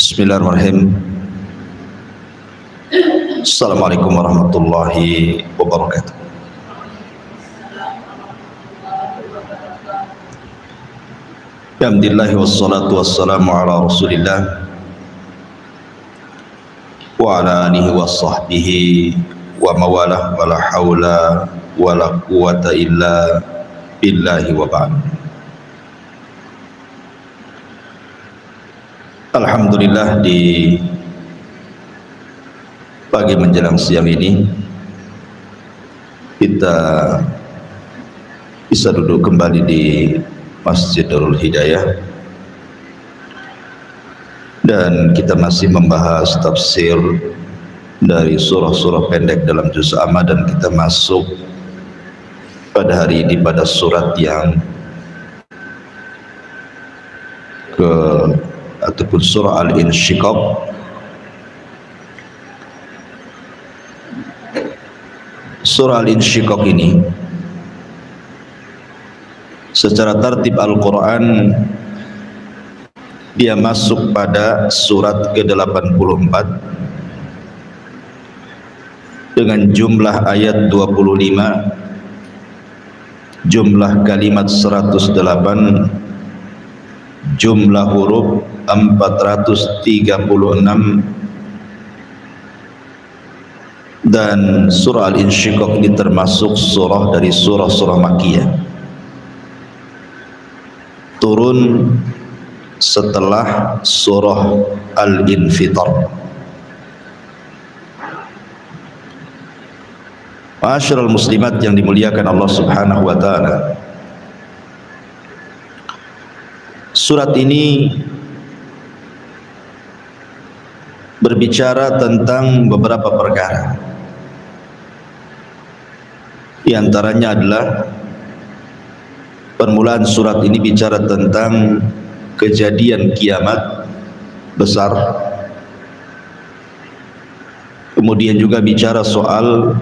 Bismillahirrahmanirrahim. Assalamualaikum warahmatullahi wabarakatuh. Alhamdulillah wassalatu wassalamu ala Rasulillah wa ala alihi wa sahbihi wa mawalah wa la hawla wa la quwata illa billahi wa ba'd. Alhamdulillah, di pagi menjelang siang ini kita bisa duduk kembali di Masjidul Hidayah dan kita masih membahas tafsir dari surah-surah pendek dalam juz amma, dan kita masuk pada hari ini pada surat yang ataupun surah Al-Insyiqaq. Surah Al-Insyiqaq ini secara tartib Al-Quran dia masuk pada surat ke-84 dengan jumlah ayat 25, jumlah kalimat 108, jumlah huruf 436, dan surah Al-Insyiqaq ini termasuk surah dari surah-surah Makkiyah, turun setelah surah Al-Infitar. Ma'asyiral muslimat yang dimuliakan Allah Subhanahu wa taala, surat ini berbicara tentang beberapa perkara. Di antaranya adalah permulaan surat ini bicara tentang kejadian kiamat besar. Kemudian juga bicara soal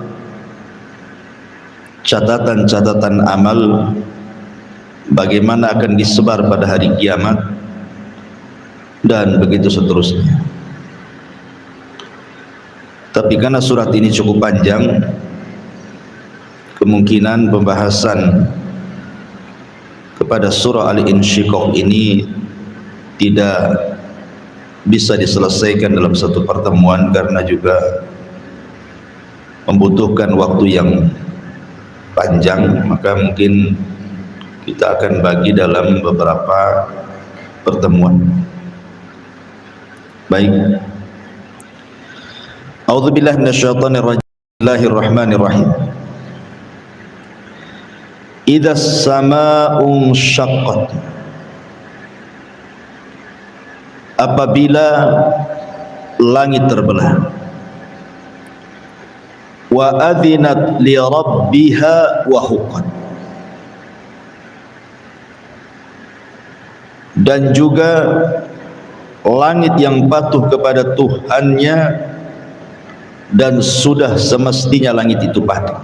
catatan-catatan amal, bagaimana akan disebar pada hari kiamat, dan begitu seterusnya. Tapi karena surat ini cukup panjang, kemungkinan pembahasan kepada surah Al-Insyiqaq ini tidak bisa diselesaikan dalam satu pertemuan, karena juga membutuhkan waktu yang panjang. Maka mungkin kita akan bagi dalam beberapa pertemuan. Baik. A'udzubillahi minasyaitonir rajim. Bismillahirrahmanirrahim. Idzas samaa'u syaqqat, apabila langit terbelah. Wa adzinat li rabbiha wa huqqat, dan juga langit yang patuh kepada Tuhannya dan sudah semestinya langit itu patuh.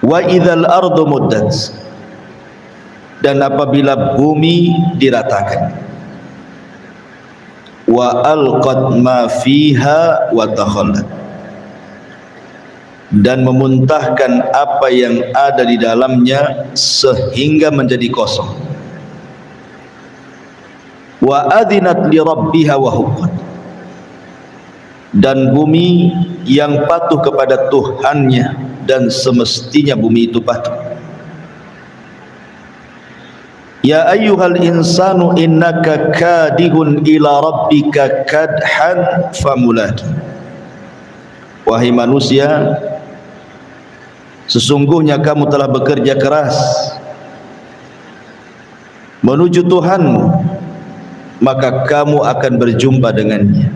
Wa idzal ardu muddat, dan apabila bumi diratakan. Wa alqat ma fiha wa takhallat, dan memuntahkan apa yang ada di dalamnya sehingga menjadi kosong. Wa adzinat li rabbiha wa huqqat, dan bumi yang patuh kepada Tuhannya dan semestinya bumi itu patuh. Ya ayyuhal insanu innaka kadihun ila rabbika kadhan famulaki, wahai manusia, sesungguhnya kamu telah bekerja keras menuju Tuhanmu, maka kamu akan berjumpa dengannya.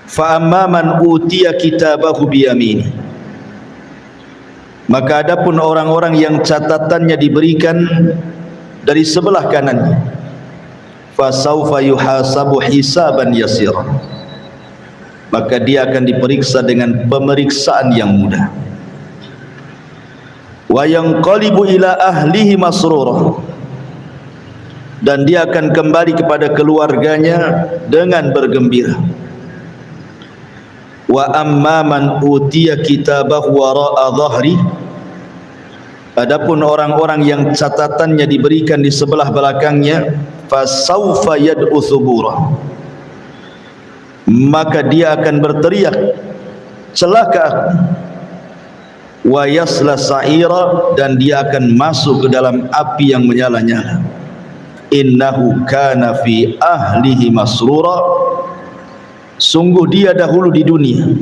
Fa amma man utiya kitabahu biyamini, maka adapun orang-orang yang catatannya diberikan dari sebelah kanannya, fa saufa yuhasabu hisaban yasira, maka dia akan diperiksa dengan pemeriksaan yang mudah. Wa yanqalibu ila ahlihi masrura, dan dia akan kembali kepada keluarganya dengan bergembira. Wa amma man utiya kitabahu wara'a dhahri, adapun orang-orang yang catatannya diberikan di sebelah belakangnya, fasawfa yad'u thubura, maka dia akan berteriak, celaka aku. Wa yasla sa'ira, dan dia akan masuk ke dalam api yang menyala-nyala. Innahu kana fi ahlihi masrura, sungguh dia dahulu di dunia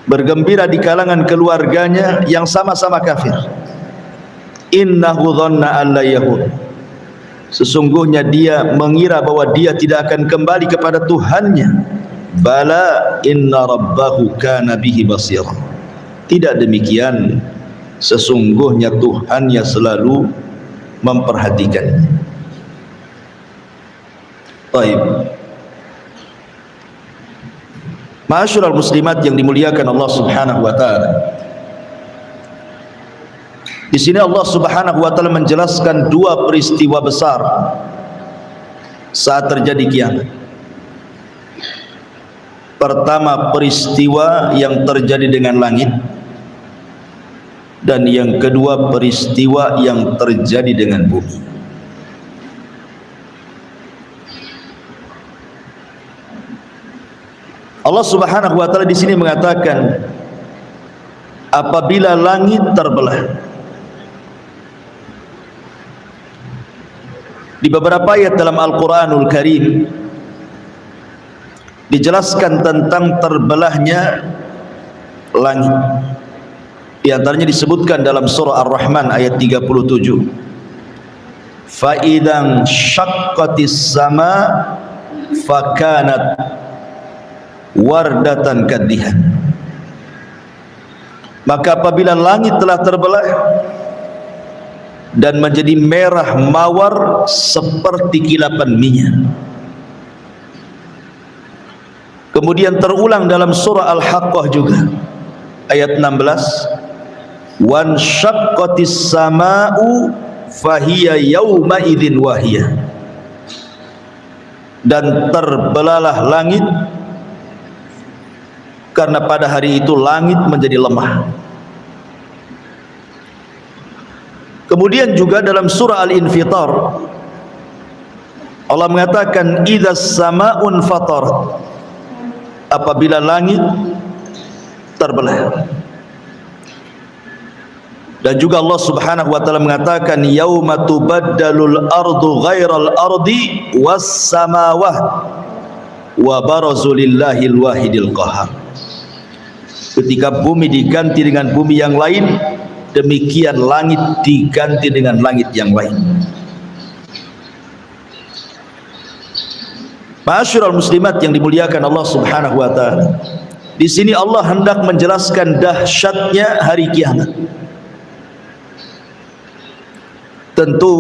bergembira di kalangan keluarganya yang sama-sama kafir. Innahu dhanna an la yahud, sesungguhnya dia mengira bahwa dia tidak akan kembali kepada Tuhannya. Bala inna rabbahu kana bihi basira, tidak demikian, sesungguhnya Tuhannya selalu memperhatikannya. Baik, ma'asyiral muslimat yang dimuliakan Allah Subhanahu wa taala. Di sini Allah Subhanahu wa taala menjelaskan dua peristiwa besar saat terjadi kiamat. Pertama, peristiwa yang terjadi dengan langit, dan yang kedua, peristiwa yang terjadi dengan bumi. Allah Subhanahu wa taala di sini mengatakan, apabila langit terbelah. Di beberapa ayat dalam Al-Qur'anul Karim dijelaskan tentang terbelahnya langit. Di antaranya disebutkan dalam surah Ar-Rahman ayat 37. Fa idzan syaqqatis sama fakanat wardatan kaddihan, maka apabila langit telah terbelah dan menjadi merah mawar seperti kilapan minyak. Kemudian terulang dalam surah Al-Haqqah juga ayat 16, wan syaqqatis sama'u fahiya yauma idzin wahiyah, dan terbelahlah langit karena pada hari itu langit menjadi lemah. Kemudian juga dalam surah Al-Infitar Allah mengatakan idzas sama'un fatarat, apabila langit terbelah. Dan juga Allah Subhanahu wa taala mengatakan yauma tubaddalul ardu ghairal ardi was samawati wa barazu lillahil wahidil qahhar, ketika bumi diganti dengan bumi yang lain, demikian langit diganti dengan langit yang lain. Ma'asyiral muslimat yang dimuliakan Allah Subhanahu wa taala, di sini Allah hendak menjelaskan dahsyatnya hari kiamat. Tentu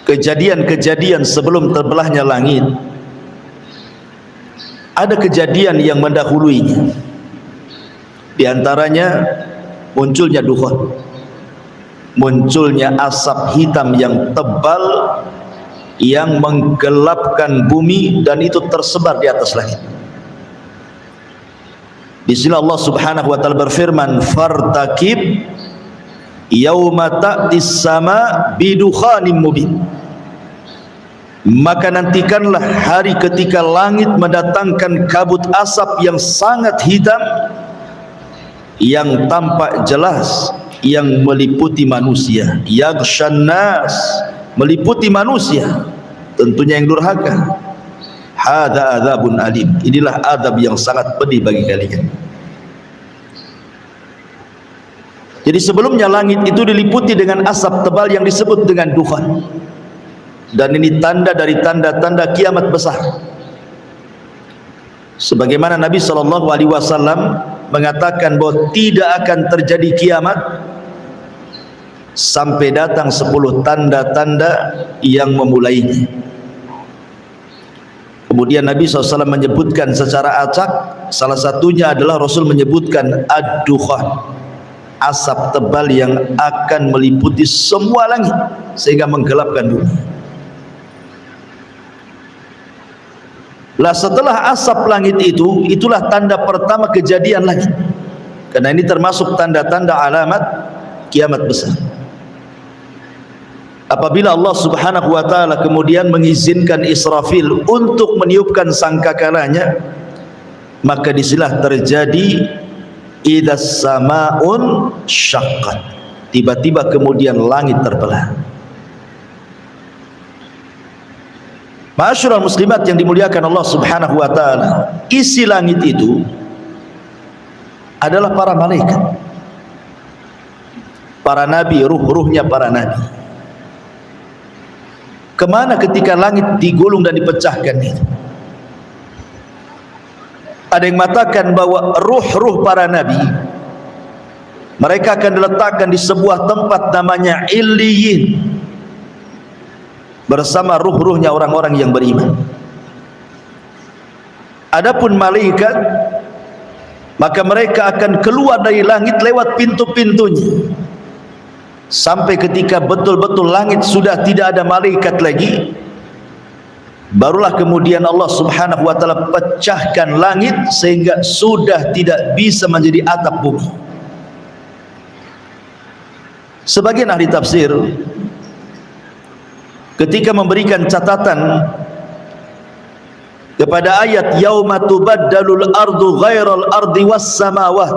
kejadian-kejadian sebelum terbelahnya langit, ada kejadian yang mendahuluinya. Di antaranya munculnya dukhan, munculnya asap hitam yang tebal yang menggelapkan bumi, dan itu tersebar di atas langit. Di sini Allah Subhanahu wa taala berfirman, fartaqib yauma ta'tis sama bidukhanim mubin, maka nantikanlah hari ketika langit mendatangkan kabut asap yang sangat hitam yang tampak jelas, yang meliputi manusia, yaghshan nas, meliputi manusia, tentunya yang durhaka. Hadza adzabun alim, inilah azab yang sangat pedih bagi kalian. Jadi sebelumnya langit itu diliputi dengan asap tebal yang disebut dengan dukhan, dan ini tanda dari tanda-tanda kiamat besar. Sebagaimana Nabi SAW mengatakan bahwa tidak akan terjadi kiamat sampai datang 10 tanda-tanda yang memulainya. Kemudian Nabi SAW menyebutkan secara acak, salah satunya adalah Rasul menyebutkan ad-dukhan, asap tebal yang akan meliputi semua langit sehingga menggelapkan bumi. Lah setelah asap langit itu, itulah tanda pertama kejadian langit. Karena ini termasuk tanda-tanda alamat kiamat besar. Apabila Allah Subhanahu wa taala kemudian mengizinkan Israfil untuk meniupkan sangkakalanya, maka disinilah terjadi idzas samaun syaqqat. Tiba-tiba kemudian langit terbelah. Ma'asyiral muslimat yang dimuliakan Allah Subhanahu wa taala, isi langit itu adalah para malaikat, para nabi, ruh-ruhnya para nabi. Kemana ketika langit digulung dan dipecahkan itu? Ada yang mengatakan bahwa ruh-ruh para nabi mereka akan diletakkan di sebuah tempat namanya Illiyin bersama ruh-ruhnya orang-orang yang beriman. Adapun malaikat, maka mereka akan keluar dari langit lewat pintu-pintunya sampai ketika betul-betul langit sudah tidak ada malaikat lagi, barulah kemudian Allah Subhanahu wa taala pecahkan langit sehingga sudah tidak bisa menjadi atap bumi. Sebagian ahli tafsir ketika memberikan catatan kepada ayat yauma tubaddalul ardu ghairal ardi was samawat,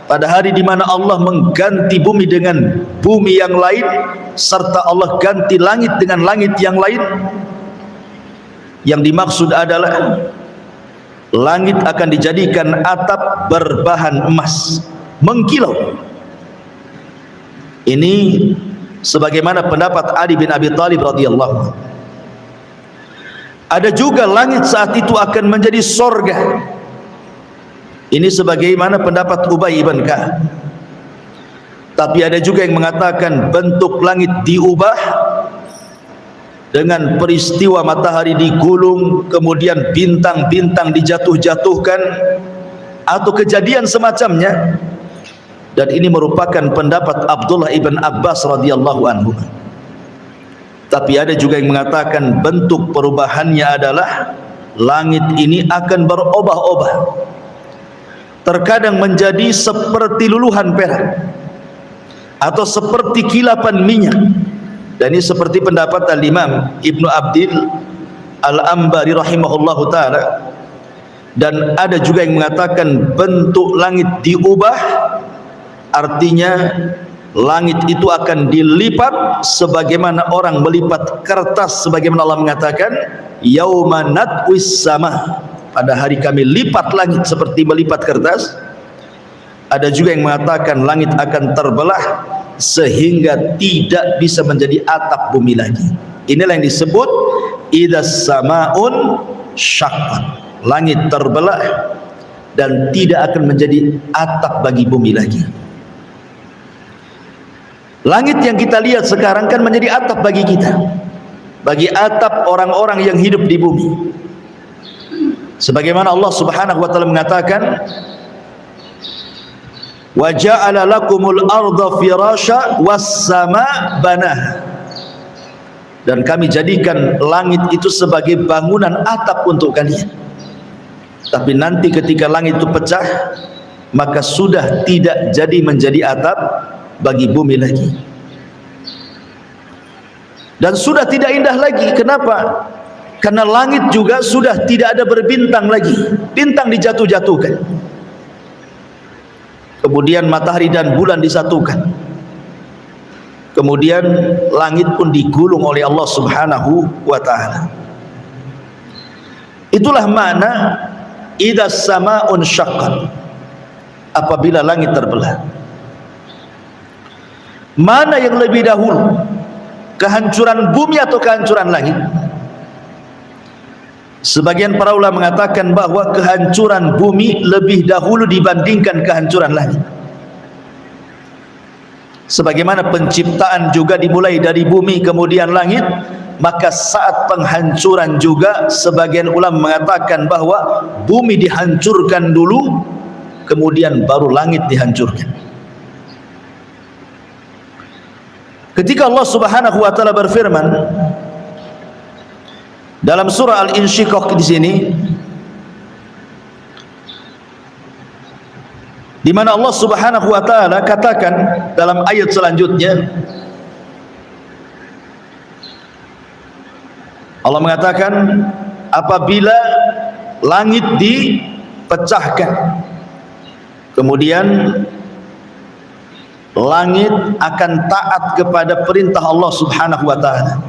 pada hari di mana Allah mengganti bumi dengan bumi yang lain serta Allah ganti langit dengan langit yang lain, yang dimaksud adalah langit akan dijadikan atap berbahan emas mengkilau. Ini sebagaimana pendapat Ali bin Abi Thalib radhiyallahu anhu. Ada juga langit saat itu akan menjadi sorga. Ini sebagaimana pendapat Ubay ibn Ka'ab. Tapi ada juga yang mengatakan bentuk langit diubah dengan peristiwa matahari digulung, kemudian bintang-bintang dijatuh-jatuhkan, atau kejadian semacamnya. Dan ini merupakan pendapat Abdullah ibn Abbas radhiyallahu anhu. Tapi ada juga yang mengatakan bentuk perubahannya adalah langit ini akan berubah-ubah. Terkadang menjadi seperti luluhan perak atau seperti kilapan minyak. Dan ini seperti pendapat Al-Imam Ibnu Abdil Al-Ambari rahimahullahu ta'ala. Dan ada juga yang mengatakan bentuk langit diubah, artinya langit itu akan dilipat sebagaimana orang melipat kertas, sebagaimana Allah mengatakan yauma natwis sama, pada hari kami lipat langit seperti melipat kertas. Ada juga yang mengatakan langit akan terbelah sehingga tidak bisa menjadi atap bumi lagi. Inilah yang disebut idzas samaun syaqqat, langit terbelah dan tidak akan menjadi atap bagi bumi lagi. Langit yang kita lihat sekarang kan menjadi atap bagi kita, bagi atap orang-orang yang hidup di bumi. Sebagaimana Allah Subhanahu wa taala mengatakan, wa ja'ala lakumul arda firasya was sama banah, dan kami jadikan langit itu sebagai bangunan atap untuk kalian. Tapi nanti ketika langit itu pecah, maka sudah tidak jadi menjadi atap bagi bumi lagi, dan sudah tidak indah lagi. Kenapa? Karena langit juga sudah tidak ada berbintang lagi, bintang dijatuh-jatuhkan, kemudian matahari dan bulan disatukan, kemudian langit pun digulung oleh Allah Subhanahu wa ta'ala. Itulah makna idzas samaun syaqqat, apabila langit terbelah. Mana yang lebih dahulu, kehancuran bumi atau kehancuran langit? Sebagian para ulama mengatakan bahwa kehancuran bumi lebih dahulu dibandingkan kehancuran langit. Sebagaimana penciptaan juga dimulai dari bumi kemudian langit, maka saat penghancuran juga sebagian ulama mengatakan bahwa bumi dihancurkan dulu kemudian baru langit dihancurkan. Ketika Allah Subhanahu wa taala berfirman dalam surah Al-Insyiqaq di sini, di mana Allah Subhanahu wa taala katakan dalam ayat selanjutnya, Allah mengatakan apabila langit dipecahkan, kemudian langit akan taat kepada perintah Allah Subhanahu wa taala,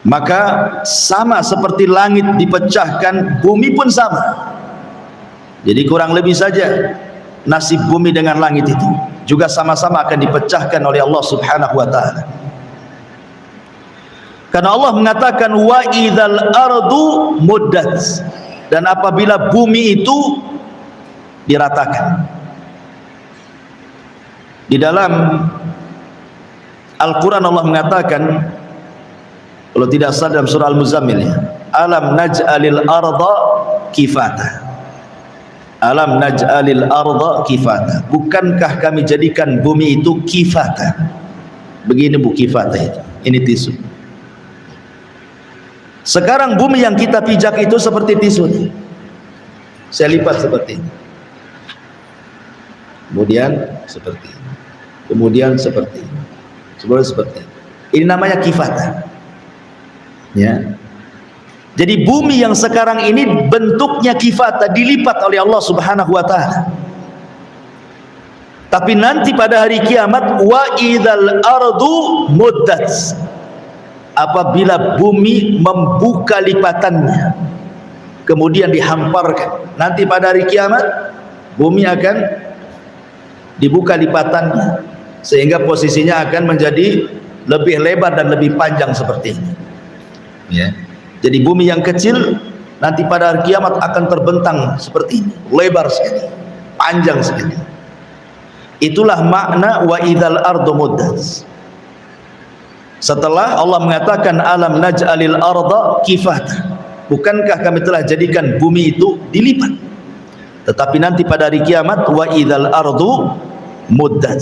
maka sama seperti langit dipecahkan, bumi pun sama. Jadi kurang lebih saja nasib bumi dengan langit itu juga sama-sama akan dipecahkan oleh Allah Subhanahu wa taala. Karena Allah mengatakan wa idzal ardu muddat, dan apabila bumi itu diratakan. Di dalam Al-Quran Allah mengatakan, kalau tidak salah dalam surah Al-Muzammil, alam naj'alil arda kifata, alam naj'alil arda kifata, bukankah kami jadikan bumi itu kifata. Begini bu kifata itu, ini tisu. Sekarang bumi yang kita pijak itu seperti tisu nih. Saya lipat seperti ini, kemudian seperti ini, kemudian seperti ini, seperti ini. Ini namanya kifata, ya. Jadi bumi yang sekarang ini bentuknya kifata, dilipat oleh Allah Subhanahu wa taala. Tapi nanti pada hari kiamat wa idzal ardu muddat, apabila bumi membuka lipatannya kemudian dihamparkan, nanti pada hari kiamat bumi akan dibuka lipatannya sehingga posisinya akan menjadi lebih lebar dan lebih panjang seperti ini, ya. Jadi bumi yang kecil nanti pada hari kiamat akan terbentang seperti ini, lebar sekali, panjang sekali. Itulah makna wa idzal ardu muddat. Setelah Allah mengatakan alam naj'alil arda kifata, bukankah kami telah jadikan bumi itu dilipat. Tetapi nanti pada hari kiamat wa idzal ardu muddat,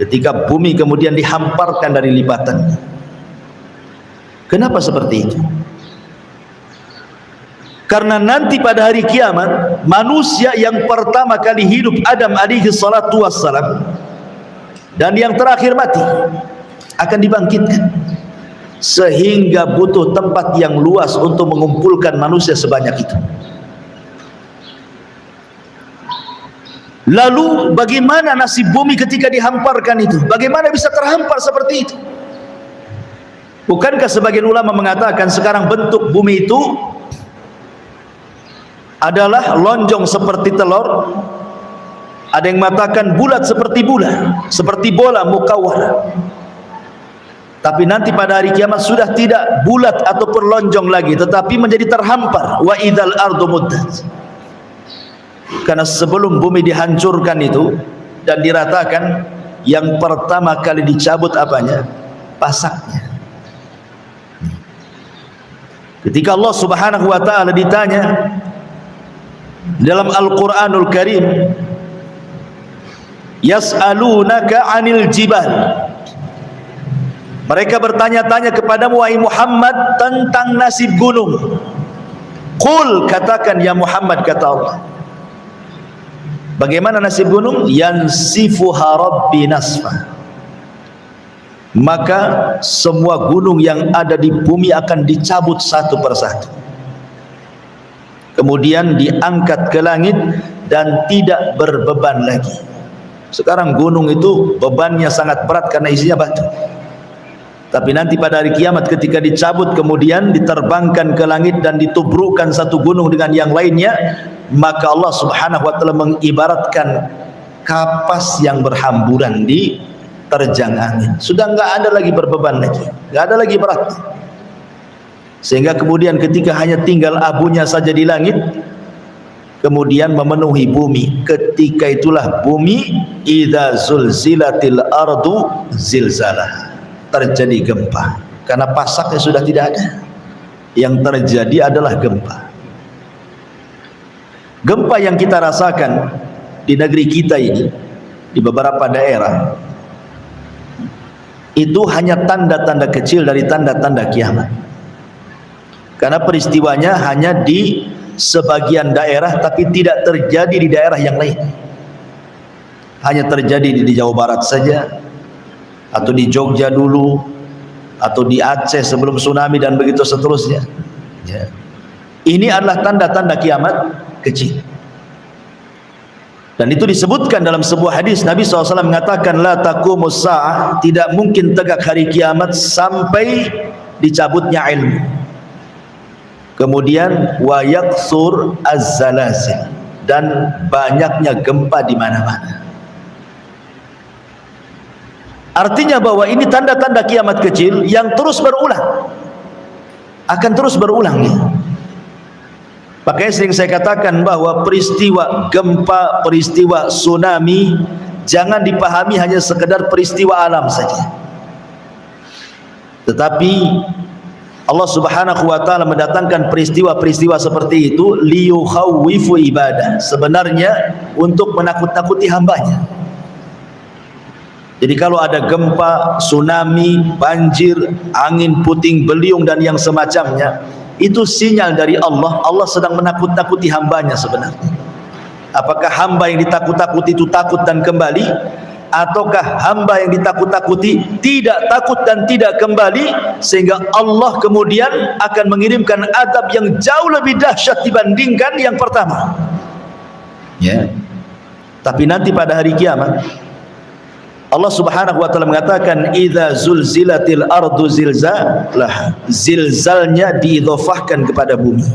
ketika bumi kemudian dihamparkan dari lipatannya. Kenapa seperti itu? Karena nanti pada hari kiamat manusia yang pertama kali hidup, Adam alaihi salatu wassalam, dan yang terakhir mati, akan dibangkitkan, sehingga butuh tempat yang luas untuk mengumpulkan manusia sebanyak itu. Lalu bagaimana nasib bumi ketika dihamparkan itu? Bagaimana bisa terhampar seperti itu? Bukankah sebagian ulama mengatakan sekarang bentuk bumi itu adalah lonjong seperti telur, ada yang mengatakan bulat seperti bola mukawwar. Tapi nanti pada hari kiamat sudah tidak bulat ataupun lonjong lagi, tetapi menjadi terhampar. Wa idzal ardu muddat. Karena sebelum bumi dihancurkan itu dan diratakan, yang pertama kali dicabut apanya? Pasaknya. Ketika Allah Subhanahu wa taala ditanya dalam Al-Quranul Karim, yas'alunaka 'anil jibal, mereka bertanya-tanya kepadamu wahai Muhammad tentang nasib gunung. Qul, katakan ya Muhammad, kata Allah, bagaimana nasib gunung? Yansifuha rabbi nasfa, maka semua gunung yang ada di bumi akan dicabut satu persatu, kemudian diangkat ke langit dan tidak berbeban lagi. Sekarang gunung itu bebannya sangat berat karena isinya batu. Tapi nanti pada hari kiamat ketika dicabut kemudian diterbangkan ke langit dan ditubrukkan satu gunung dengan yang lainnya, maka Allah Subhanahu wa taala mengibaratkan kapas yang berhamburan di terjang angin. Sudah enggak ada lagi berbeban lagi, enggak ada lagi berat. Sehingga kemudian ketika hanya tinggal abunya saja di langit, kemudian memenuhi bumi. Ketika itulah bumi idza zulzilatil ardu zilzalah, terjadi gempa, karena pasaknya sudah tidak ada. Yang terjadi adalah gempa. Gempa yang kita rasakan di negeri kita ini, di beberapa daerah, itu hanya tanda-tanda kecil dari tanda-tanda kiamat. Karena peristiwanya hanya di sebagian daerah, tapi tidak terjadi di daerah yang lain. Hanya terjadi di Jawa Barat saja, atau di Jogja dulu, atau di Aceh sebelum tsunami, dan begitu seterusnya. Ya. Ini adalah tanda-tanda kiamat kecil. Dan itu disebutkan dalam sebuah hadis. Nabi SAW mengatakan, la taqumus sa'ah, tidak mungkin tegak hari kiamat sampai dicabutnya ilmu. Kemudian wa yakthur az-zalazil, dan banyaknya gempa di mana-mana. Artinya bahwa ini tanda-tanda kiamat kecil yang terus berulang, akan terus berulang ya. Makanya sering saya katakan bahwa peristiwa gempa, peristiwa tsunami jangan dipahami hanya sekedar peristiwa alam saja, tetapi Allah Subhanahu wa taala mendatangkan peristiwa-peristiwa seperti itu liyukhawwifu ibadah, sebenarnya untuk menakut-nakuti hambanya. Jadi kalau ada gempa, tsunami, banjir, angin puting beliung dan yang semacamnya, itu sinyal dari Allah. Allah sedang menakut-nakuti hambanya sebenarnya. Apakah hamba yang ditakut-takuti itu takut dan kembali, ataukah hamba yang ditakut-takuti tidak takut dan tidak kembali, sehingga Allah kemudian akan mengirimkan azab yang jauh lebih dahsyat dibandingkan yang pertama ya. Tapi nanti pada hari kiamat Allah Subhanahu wa taala mengatakan, idza zulzilatil ardu zilzalaha, zilzalnya diidhofahkan kepada bumi.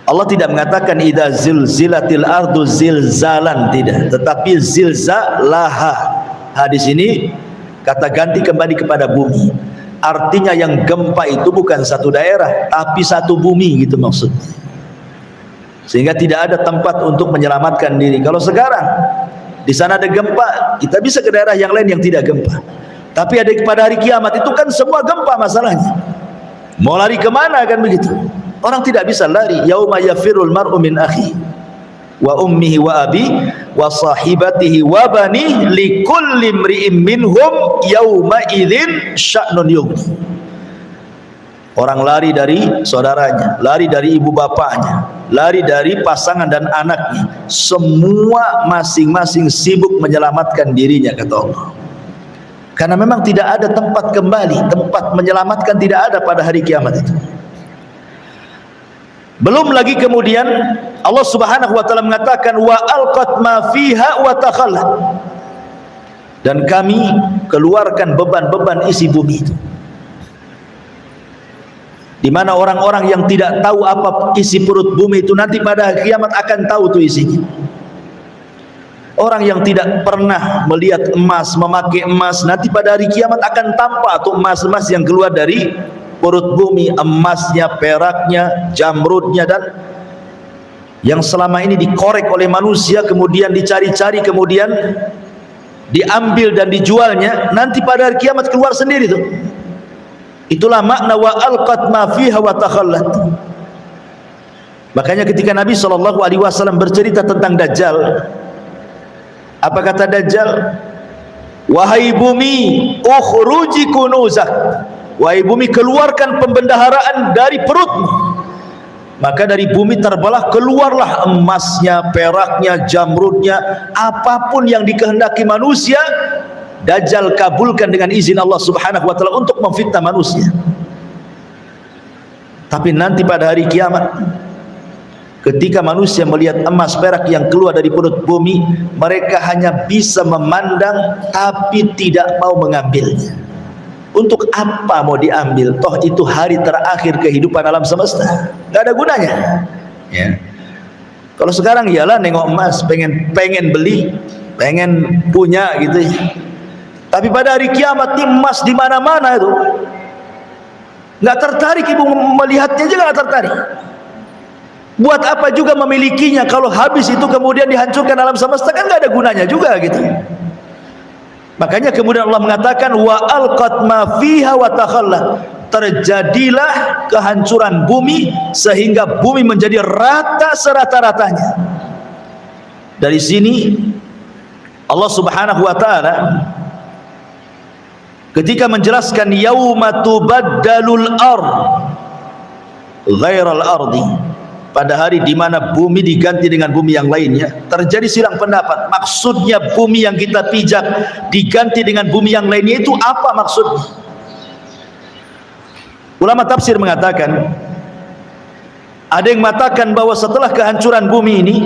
Allah tidak mengatakan idza zulzilatil ardu zilzalan, tidak, tetapi zilzalaha. Hadis ini kata ganti kembali kepada bumi. Artinya yang gempa itu bukan satu daerah, tapi satu bumi, gitu maksudnya. Sehingga tidak ada tempat untuk menyelamatkan diri. Kalau sekarang di sana ada gempa, kita bisa ke daerah yang lain yang tidak gempa. Tapi ada pada hari kiamat itu kan semua gempa masalahnya. Mau lari kemana kan begitu? Orang tidak bisa lari. Yauma yafirul mar'u min akhi wa ummihi wa abi wa sahibatihi wa bani likulli imri'in minhum yauma idzin sya'nun yughni. Orang lari dari saudaranya, lari dari ibu bapaknya, lari dari pasangan dan anaknya. Semua masing-masing sibuk menyelamatkan dirinya, kata Allah. Karena memang tidak ada tempat kembali, tempat menyelamatkan tidak ada pada hari kiamat itu. Belum lagi kemudian Allah Subhanahu wa taala mengatakan wa alqat ma fiha wa takhallat, dan kami keluarkan beban-beban isi bumi itu. Di mana orang-orang yang tidak tahu apa isi perut bumi itu nanti pada kiamat akan tahu tuh isinya. Orang yang tidak pernah melihat emas, memakai emas, nanti pada hari kiamat akan tampak tuh emas-emas yang keluar dari perut bumi, emasnya, peraknya, jamrudnya, dan yang selama ini dikorek oleh manusia, kemudian dicari-cari, kemudian diambil dan dijualnya, nanti pada hari kiamat keluar sendiri tuh. Itulah makna wa alqat ma fiha wa takhallat. Makanya ketika Nabi SAW bercerita tentang Dajjal, apa kata Dajjal? Wahai bumi, ukhruji kunuzak, wahai bumi, keluarkan pembendaharaan dari perutmu. Maka dari bumi terbelah keluarlah emasnya, peraknya, jamrudnya, apapun yang dikehendaki manusia. Dajjal kabulkan dengan izin Allah Subhanahu wa taala untuk memfitnah manusia. Tapi nanti pada hari kiamat, ketika manusia melihat emas perak yang keluar dari perut bumi, mereka hanya bisa memandang tapi tidak mau mengambilnya. Untuk apa mau diambil? Toh itu hari terakhir kehidupan alam semesta, nggak ada gunanya ya. Kalau sekarang iyalah nengok emas, pengen beli, pengen punya gitu ya. Tapi pada hari kiamat emas di mana-mana itu nggak tertarik, ibu melihatnya juga nggak tertarik. Buat apa juga memilikinya kalau habis itu kemudian dihancurkan alam semesta, kan nggak ada gunanya juga gitu. Makanya kemudian Allah mengatakan wa alqat ma fiha wa takhallat, terjadilah kehancuran bumi sehingga bumi menjadi rata serata-ratanya. Dari sini Allah Subhanahu wa taala ketika menjelaskan yauma tubaddalul ard ghairal ardi, pada hari di mana bumi diganti dengan bumi yang lainnya. Terjadi silang pendapat, maksudnya bumi yang kita pijak diganti dengan bumi yang lainnya itu apa maksudnya? Ulama tafsir mengatakan, ada yang mengatakan bahwa setelah kehancuran bumi ini,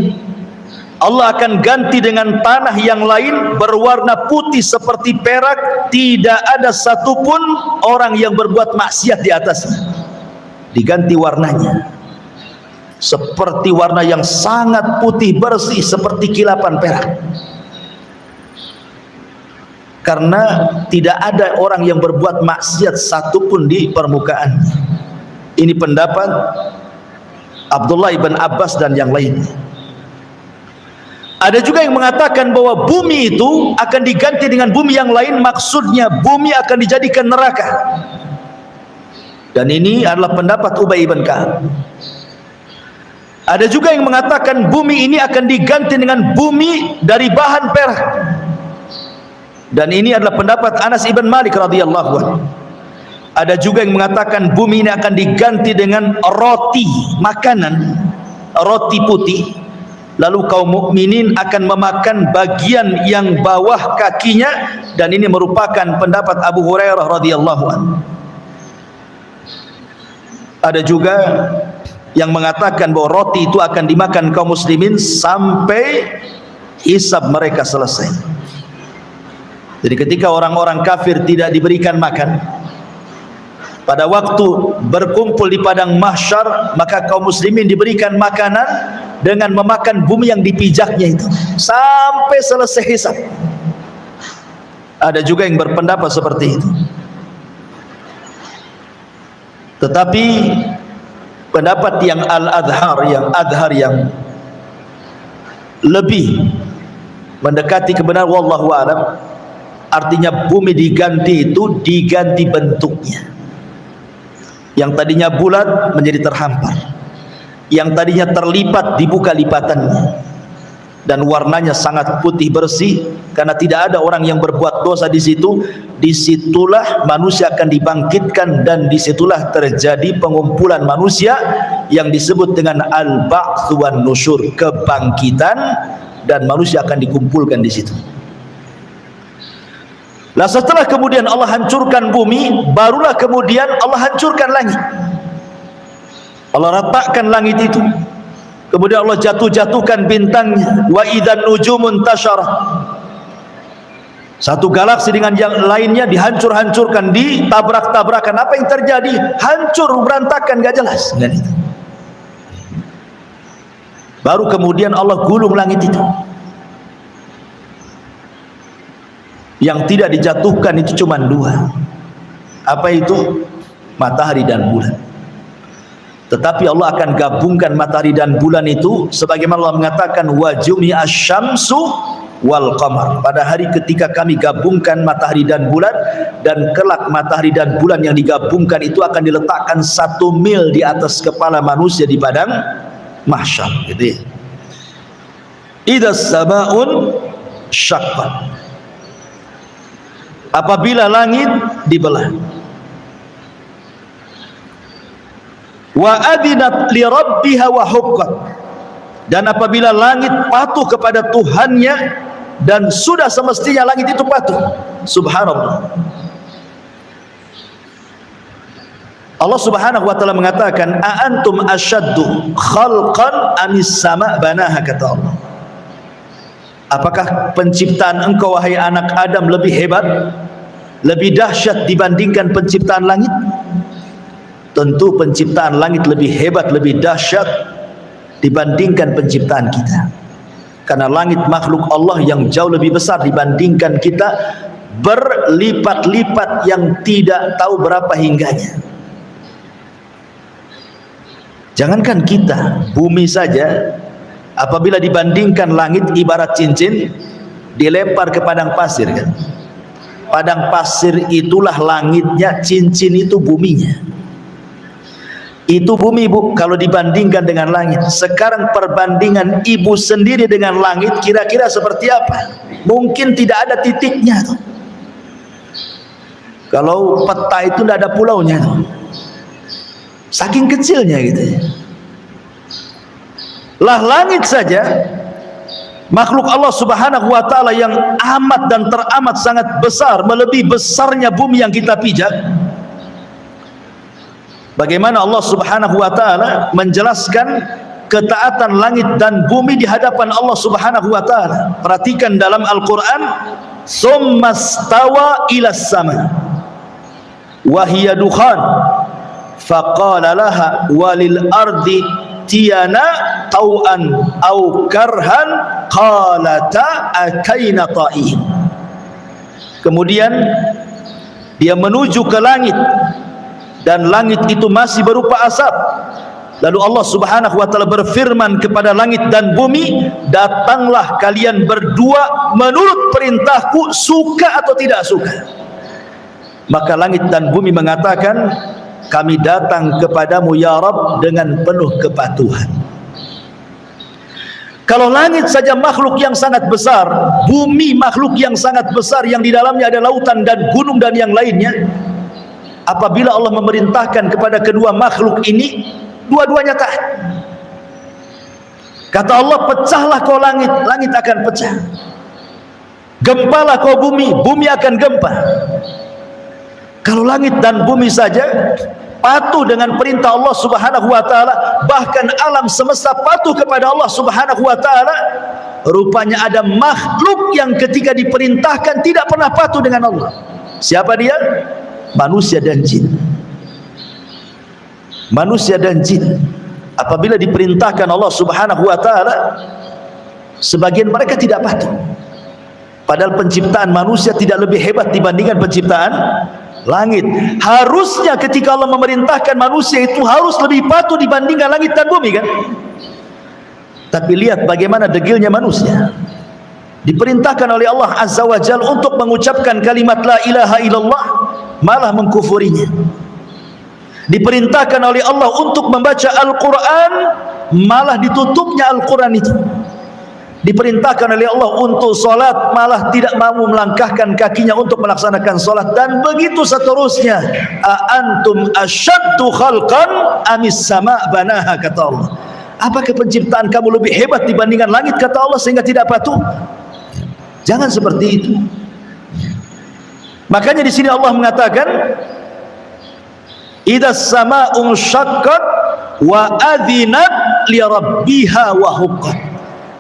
Allah akan ganti dengan tanah yang lain berwarna putih seperti perak, tidak ada satupun orang yang berbuat maksiat di atasnya. Diganti warnanya seperti warna yang sangat putih bersih seperti kilapan perak, karena tidak ada orang yang berbuat maksiat satupun di permukaan. Ini pendapat Abdullah ibn Abbas dan yang lainnya. Ada juga yang mengatakan bahwa bumi itu akan diganti dengan bumi yang lain, maksudnya bumi akan dijadikan neraka. Dan ini adalah pendapat Ubay bin Ka'ab. Ada juga yang mengatakan bumi ini akan diganti dengan bumi dari bahan perak. Dan ini adalah pendapat Anas ibn Malik radhiyallahu anhu. Ada juga yang mengatakan bumi ini akan diganti dengan roti, makanan, roti putih. Lalu kaum mukminin akan memakan bagian yang bawah kakinya, dan ini merupakan pendapat Abu Hurairah radhiyallahu anhu. Ada juga yang mengatakan bahwa roti itu akan dimakan kaum muslimin sampai hisab mereka selesai. Jadi ketika orang-orang kafir tidak diberikan makan, pada waktu berkumpul di padang mahsyar, maka kaum muslimin diberikan makanan dengan memakan bumi yang dipijaknya itu sampai selesai hisab. Ada juga yang berpendapat seperti itu. Tetapi pendapat yang al-adhar yang lebih mendekati kebenaran wallahu a'lam, artinya bumi diganti itu diganti bentuknya. Yang tadinya bulat menjadi terhampar, yang tadinya terlipat dibuka lipatannya, dan warnanya sangat putih bersih karena tidak ada orang yang berbuat dosa di situ. Disitulah manusia akan dibangkitkan, dan disitulah terjadi pengumpulan manusia yang disebut dengan al-ba'ts wan nusyur, kebangkitan, dan manusia akan dikumpulkan di situ. Nah, setelah kemudian Allah hancurkan bumi, barulah kemudian Allah hancurkan langit. Allah retakkan langit itu, kemudian Allah jatuhkan bintangnya. Wa idzan nujumun tasyarat, satu galaksi dengan yang lainnya dihancur-hancurkan, ditabrak-tabrakan. Apa yang terjadi? Hancur, berantakan, gak jelas. Dan itu baru kemudian Allah gulung langit itu. Yang tidak dijatuhkan itu cuma dua. Apa itu? Matahari dan bulan. Tetapi Allah akan gabungkan matahari dan bulan itu, sebagaimana Allah mengatakan wa jumi'asy syamsu wal qamar. Pada hari ketika kami gabungkan matahari dan bulan, dan kelak matahari dan bulan yang digabungkan itu akan diletakkan 1 mil di atas kepala manusia di padang mahsyar, gitu ya. Idzas samaun syaqqat, apabila langit dibelah. Wa adinat li rabbiha wa huqqat, dan apabila langit patuh kepada Tuhannya, dan sudah semestinya langit itu patuh. Subhanallah. Allah Subhanahu wa taala mengatakan, a antum asyaddu khalqan amis sama banaha, kata Allah. Apakah penciptaan engkau wahai anak Adam lebih hebat, lebih dahsyat dibandingkan penciptaan langit? Tentu penciptaan langit lebih hebat, lebih dahsyat dibandingkan penciptaan kita. Karena langit makhluk Allah yang jauh lebih besar dibandingkan kita, berlipat-lipat yang tidak tahu berapa hingganya. Jangankan kita, bumi saja apabila dibandingkan langit ibarat cincin dilempar ke padang pasir, kan? Padang pasir itulah langitnya, cincin itu buminya. Itu bumi, Bu, kalau dibandingkan dengan langit. Sekarang perbandingan ibu sendiri dengan langit kira-kira seperti apa? Mungkin tidak ada titiknya tuh. Kalau peta itu tidak ada pulaunya tuh. Saking kecilnya gitu. Lah langit saja, makhluk Allah Subhanahu wa taala yang amat dan teramat sangat besar, melebihi besarnya bumi yang kita pijak. Bagaimana Allah Subhanahu wa taala menjelaskan ketaatan langit dan bumi di hadapan Allah Subhanahu wa taala. Perhatikan dalam Al-Qur'an, "Tsummastawa ilas sama wa hiya dukhan faqala laha walil ardi tiyana tau'an au karhan qalata ataina ta'in." Kemudian dia menuju ke langit dan langit itu masih berupa asap. Lalu Allah Subhanahu wa taala berfirman kepada langit dan bumi, "Datanglah kalian berdua menurut perintahku, suka atau tidak suka." Maka langit dan bumi mengatakan, "Kami datang kepadamu ya Rabb dengan penuh kepatuhan." Kalau langit saja makhluk yang sangat besar, bumi makhluk yang sangat besar yang di dalamnya ada lautan dan gunung dan yang lainnya, apabila Allah memerintahkan kepada kedua makhluk ini, dua-duanya taat. Kata Allah, "Pecahlah kau langit, langit akan pecah. Gempalah kau bumi, bumi akan gempa." Kalau langit dan bumi saja patuh dengan perintah Allah Subhanahu wa taala, bahkan alam semesta patuh kepada Allah Subhanahu wa taala, rupanya ada makhluk yang ketika diperintahkan tidak pernah patuh dengan Allah. Siapa dia? Manusia dan jin. Manusia dan jin apabila diperintahkan Allah Subhanahu wa taala, sebagian mereka tidak patuh. Padahal penciptaan manusia tidak lebih hebat dibandingkan penciptaan langit. Harusnya ketika Allah memerintahkan manusia itu harus lebih patuh dibandingkan langit dan bumi kan? Tapi lihat bagaimana degilnya manusia. Diperintahkan oleh Allah Azza wa Jalla untuk mengucapkan kalimat la ilaha illallah, malah mengkufurinya. Diperintahkan oleh Allah untuk membaca Al-Quran, malah ditutupnya Al-Quran itu. Diperintahkan oleh Allah untuk solat, malah tidak mau melangkahkan kakinya untuk melaksanakan solat, dan begitu seterusnya. Antum asyaddu khalqan amis sama banaha, kata Allah. Apakah penciptaan kamu lebih hebat dibandingkan langit, kata Allah, sehingga tidak patuh? Jangan seperti itu. Makanya di sini Allah mengatakan, idas sama'un syaqqat wa adzinat li rabbiha wa huqqat.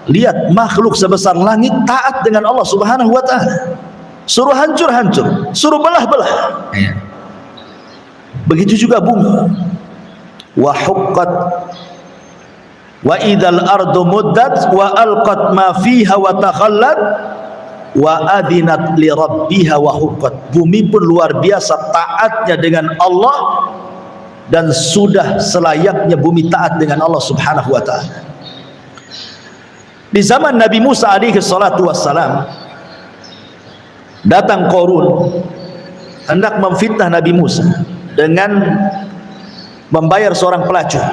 Lihat makhluk sebesar langit taat dengan Allah Subhanahu wa taala. Suruh hancur-hancur, suruh belah-belah. Begitu juga bumi. Wa huqqat wa idzal ardu muddat wa alqat ma fiha wa takhallat wa adinat li rabbiha wa huqqat. Bumi pun luar biasa taatnya dengan Allah, dan sudah selayaknya bumi taat dengan Allah Subhanahu wa taala. Di zaman Nabi Musa alaihi salatu wassalam, datang Qarun hendak memfitnah Nabi Musa dengan membayar seorang pelacur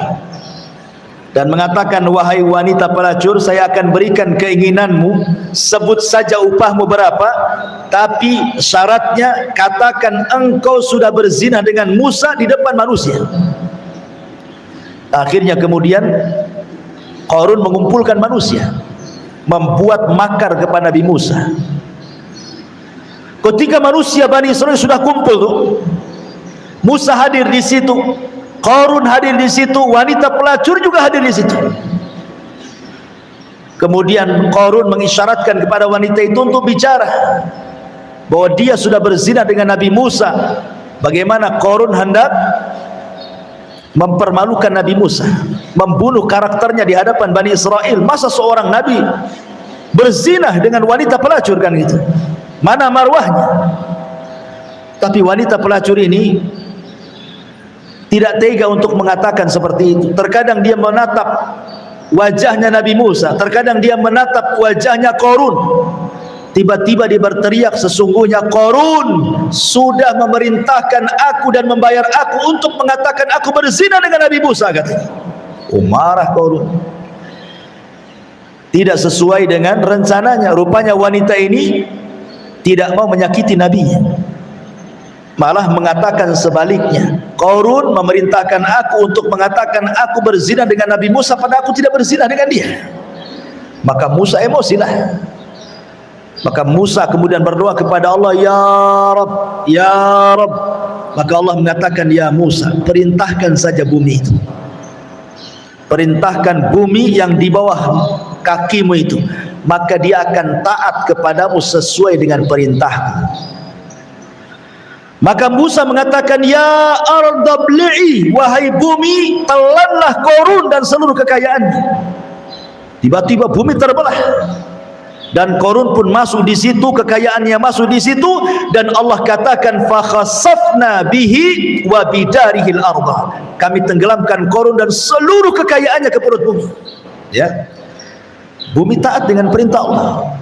dan mengatakan, wahai wanita pelacur, saya akan berikan keinginanmu, sebut saja upahmu berapa, tapi syaratnya katakan engkau sudah berzina dengan Musa di depan manusia. Akhirnya kemudian Qarun mengumpulkan manusia, membuat makar kepada Nabi Musa. Ketika manusia Bani Israil sudah kumpul tuh, Musa hadir di situ, Qarun hadir di situ, wanita pelacur juga hadir di situ. Kemudian Qarun mengisyaratkan kepada wanita itu untuk bicara bahwa dia sudah berzina dengan Nabi Musa. Bagaimana Qarun hendak mempermalukan Nabi Musa, membunuh karakternya di hadapan Bani Israel. Masa seorang Nabi berzina dengan wanita pelacur, kan gitu? Mana marwahnya? Tapi wanita pelacur ini tidak tega untuk mengatakan seperti itu. Terkadang dia menatap wajahnya Nabi Musa, terkadang dia menatap wajahnya Qarun. Tiba-tiba dia berteriak, sesungguhnya Qarun sudah memerintahkan aku dan membayar aku untuk mengatakan aku berzina dengan Nabi Musa, katanya. Marah Qarun. Tidak sesuai dengan rencananya. Rupanya wanita ini tidak mau menyakiti nabinya. malah mengatakan sebaliknya. Qarun memerintahkan aku untuk mengatakan aku berzina dengan Nabi Musa, padahal aku tidak berzina dengan dia. Maka Musa emosilah. Maka Musa kemudian berdoa kepada Allah, ya Rabb, ya Rabb. Maka Allah mengatakan, ya Musa, perintahkan saja bumi itu, perintahkan bumi yang di bawah kakimu itu, maka dia akan taat kepadamu sesuai dengan perintahku. Maka Musa mengatakan, ya arda bli'i, wahai bumi, telanlah Qarun dan seluruh kekayaannya. Tiba-tiba bumi terbelah dan Qarun pun masuk di situ, kekayaannya masuk di situ, dan Allah katakan fa khasafna bihi wa bidarihil arda, kami tenggelamkan Qarun dan seluruh kekayaannya ke perut bumi. Ya, bumi taat dengan perintah Allah.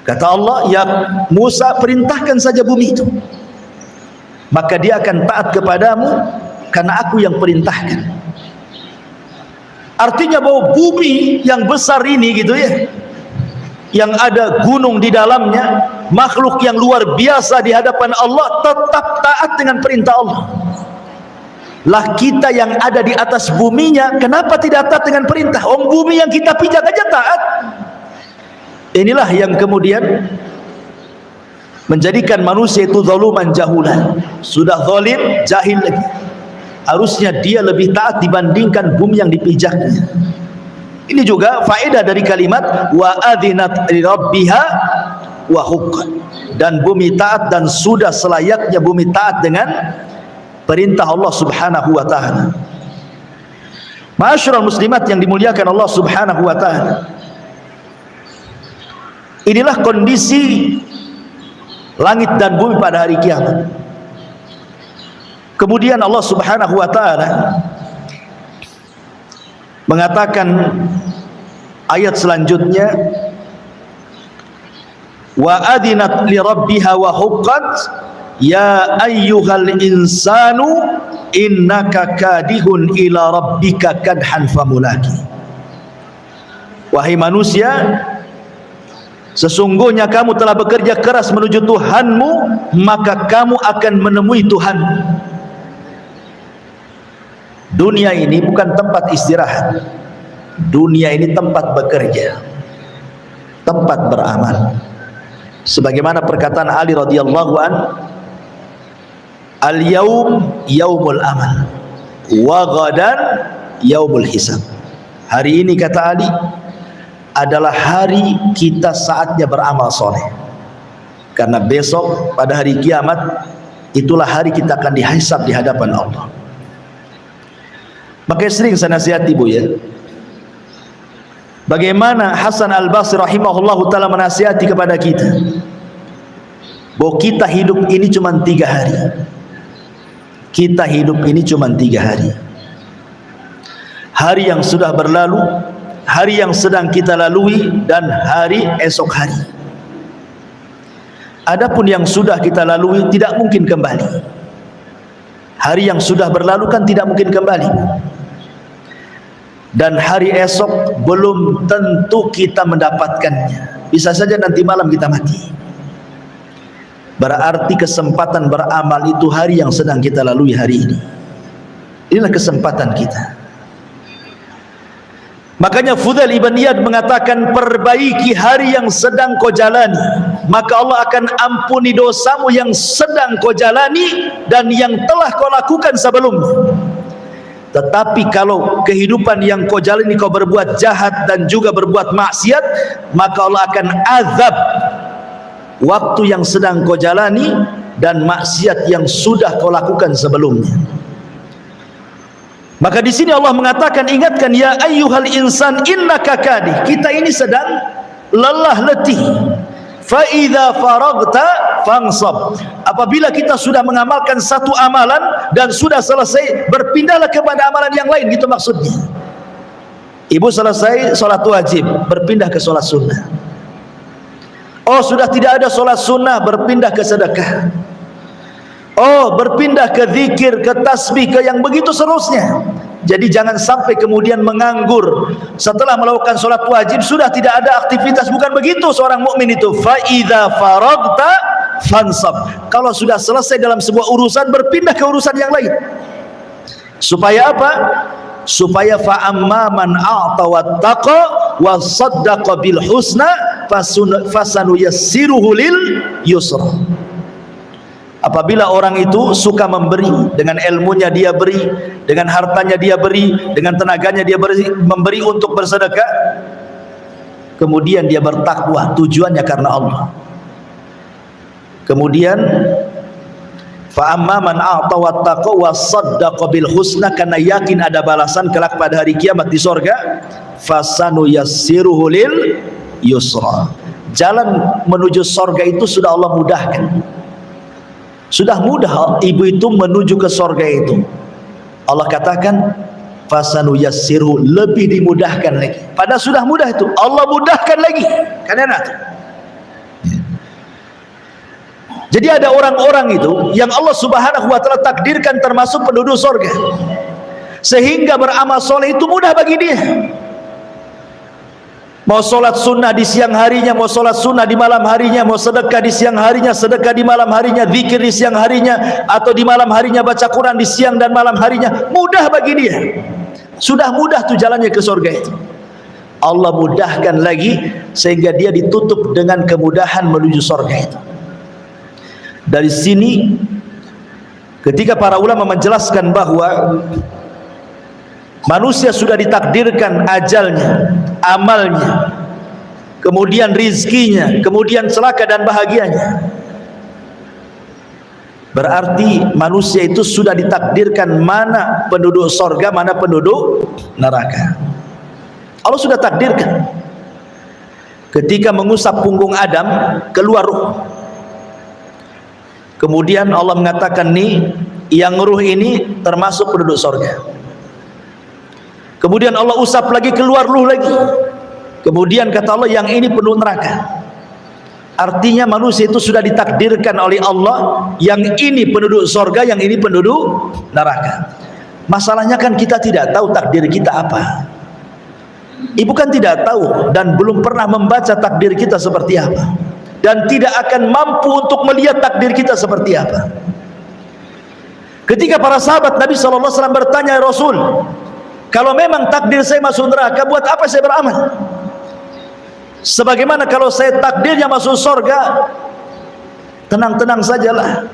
Kata Allah, ya Musa, perintahkan saja bumi itu, maka dia akan taat kepadamu karena aku yang perintahkan. Artinya bahwa bumi yang besar ini gitu ya, yang ada gunung di dalamnya, makhluk yang luar biasa di hadapan Allah, tetap taat dengan perintah Allah. Lah kita yang ada di atas buminya, kenapa tidak taat dengan perintah? Bumi yang kita pijak aja taat. Inilah yang kemudian menjadikan manusia itu zaluman jahulan. Sudah zalim, jahil lagi. Harusnya dia lebih taat dibandingkan bumi yang dipijaknya. Ini juga faedah dari kalimat wa adzinat li rabbiha wa huqqat. Dan bumi taat, dan sudah selayaknya bumi taat dengan perintah Allah Subhanahu wa taala. Ma'asyiral muslimat yang dimuliakan Allah Subhanahu wa taala. Inilah kondisi langit dan bumi pada hari kiamat. Kemudian Allah Subhanahu wa taala mengatakan ayat selanjutnya, wa adzinat li rabbiha wa huqqat ya ayyuhal insanu innaka kadihun ila rabbika kadhan famulaki. Wahai manusia, sesungguhnya kamu telah bekerja keras menuju Tuhanmu, maka kamu akan menemui Tuhan. Dunia ini bukan tempat istirahat. Dunia ini tempat bekerja, tempat beramal. Sebagaimana perkataan Ali radhiyallahu an, al-yaum yaumul amal wa ghadan yaumul hisab. Hari ini, kata Ali, adalah hari kita saatnya beramal soleh, karena besok pada hari kiamat itulah hari kita akan dihisab di hadapan Allah. Makanya sering saya nasihati, Bu, ya, bagaimana Hasan Al-Basri rahimahullahu ta'ala menasihati kepada kita bahwa kita hidup ini cuma 3 hari. Kita hidup ini cuma 3 hari. Hari yang sudah berlalu, hari yang sedang kita lalui, dan hari esok hari. Adapun yang sudah kita lalui tidak mungkin kembali. Hari yang sudah berlalu kan tidak mungkin kembali. Dan hari esok belum tentu kita mendapatkannya. Bisa saja nanti malam kita mati. Berarti kesempatan beramal itu hari yang sedang kita lalui hari ini. Inilah kesempatan kita. Makanya Fudail ibn Iyad mengatakan, perbaiki hari yang sedang kau jalani, maka Allah akan ampuni dosamu yang sedang kau jalani dan yang telah kau lakukan sebelumnya. Tetapi kalau kehidupan yang kau jalani kau berbuat jahat dan juga berbuat maksiat, maka Allah akan azab waktu yang sedang kau jalani dan maksiat yang sudah kau lakukan sebelumnya. Maka di sini Allah mengatakan, ingatkan, ya ayyuhal insan innaka kadih. Kita ini sedang lelah letih. Fa idza faragta fansab. Apabila kita sudah mengamalkan satu amalan dan sudah selesai, berpindahlah kepada amalan yang lain, gitu maksudnya. Ibu selesai sholat wajib, berpindah ke sholat sunnah. Oh, sudah tidak ada sholat sunnah, berpindah ke sedekah. Oh, berpindah ke zikir, ke tasbih, ke yang begitu seterusnya. Jadi jangan sampai kemudian menganggur setelah melakukan sholat wajib, sudah tidak ada aktivitas. Bukan begitu seorang mukmin itu. Fa idza faragta fansab. Kalau sudah selesai dalam sebuah urusan, berpindah ke urusan yang lain. Supaya apa? Supaya fa'amma man a'ta wattaqa wa saddaqa bil husna fasanuyassiruhu lil yusra. Apabila orang itu suka memberi, dengan ilmunya dia beri, dengan hartanya dia beri, dengan tenaganya dia memberi untuk bersedekah, kemudian dia bertakwa, tujuannya karena Allah. Kemudian fa amma man a'ta wattaqa wa saddaqa bil husna, karena yakin ada balasan kelak pada hari kiamat di sorga, fasanuyassiruhu lil yusra. Jalan menuju sorga itu sudah Allah mudahkan. Sudah mudah ibu itu menuju ke sorga itu. Allah katakan fasanuyassiruhu, lebih dimudahkan lagi. Padahal sudah mudah itu, Allah mudahkan lagi. Kan enak tuh. Jadi ada orang-orang itu yang Allah Subhanahu wa taala takdirkan termasuk penduduk sorga, sehingga beramal soleh itu mudah bagi dia. Mau sholat sunnah di siang harinya, mau sholat sunnah di malam harinya, mau sedekah di siang harinya, sedekah di malam harinya, zikir di siang harinya, atau di malam harinya baca Quran di siang dan malam harinya, mudah bagi dia. Sudah mudah tuh jalannya ke surga itu. Allah mudahkan lagi sehingga dia ditutup dengan kemudahan menuju surga itu. Dari sini ketika para ulama menjelaskan bahwa manusia sudah ditakdirkan ajalnya, amalnya, kemudian rizkinya, kemudian celaka dan bahagianya, berarti manusia itu sudah ditakdirkan mana penduduk sorga, mana penduduk neraka. Allah sudah takdirkan. Ketika mengusap punggung Adam, keluar ruh. Kemudian Allah mengatakan, nih yang ruh ini termasuk penduduk sorga. Kemudian Allah usap lagi, keluar ruh lagi. Kemudian kata Allah, yang ini penduduk neraka. Artinya manusia itu sudah ditakdirkan oleh Allah, yang ini penduduk sorga, yang ini penduduk neraka. Masalahnya kan kita tidak tahu takdir kita apa. Ibu kan tidak tahu dan belum pernah membaca takdir kita seperti apa, dan tidak akan mampu untuk melihat takdir kita seperti apa. Ketika para sahabat Nabi SAW bertanya, Rasul, kalau memang takdir saya masuk neraka, buat apa saya beramal? Sebagaimana kalau saya takdirnya masuk surga, tenang-tenang sajalah.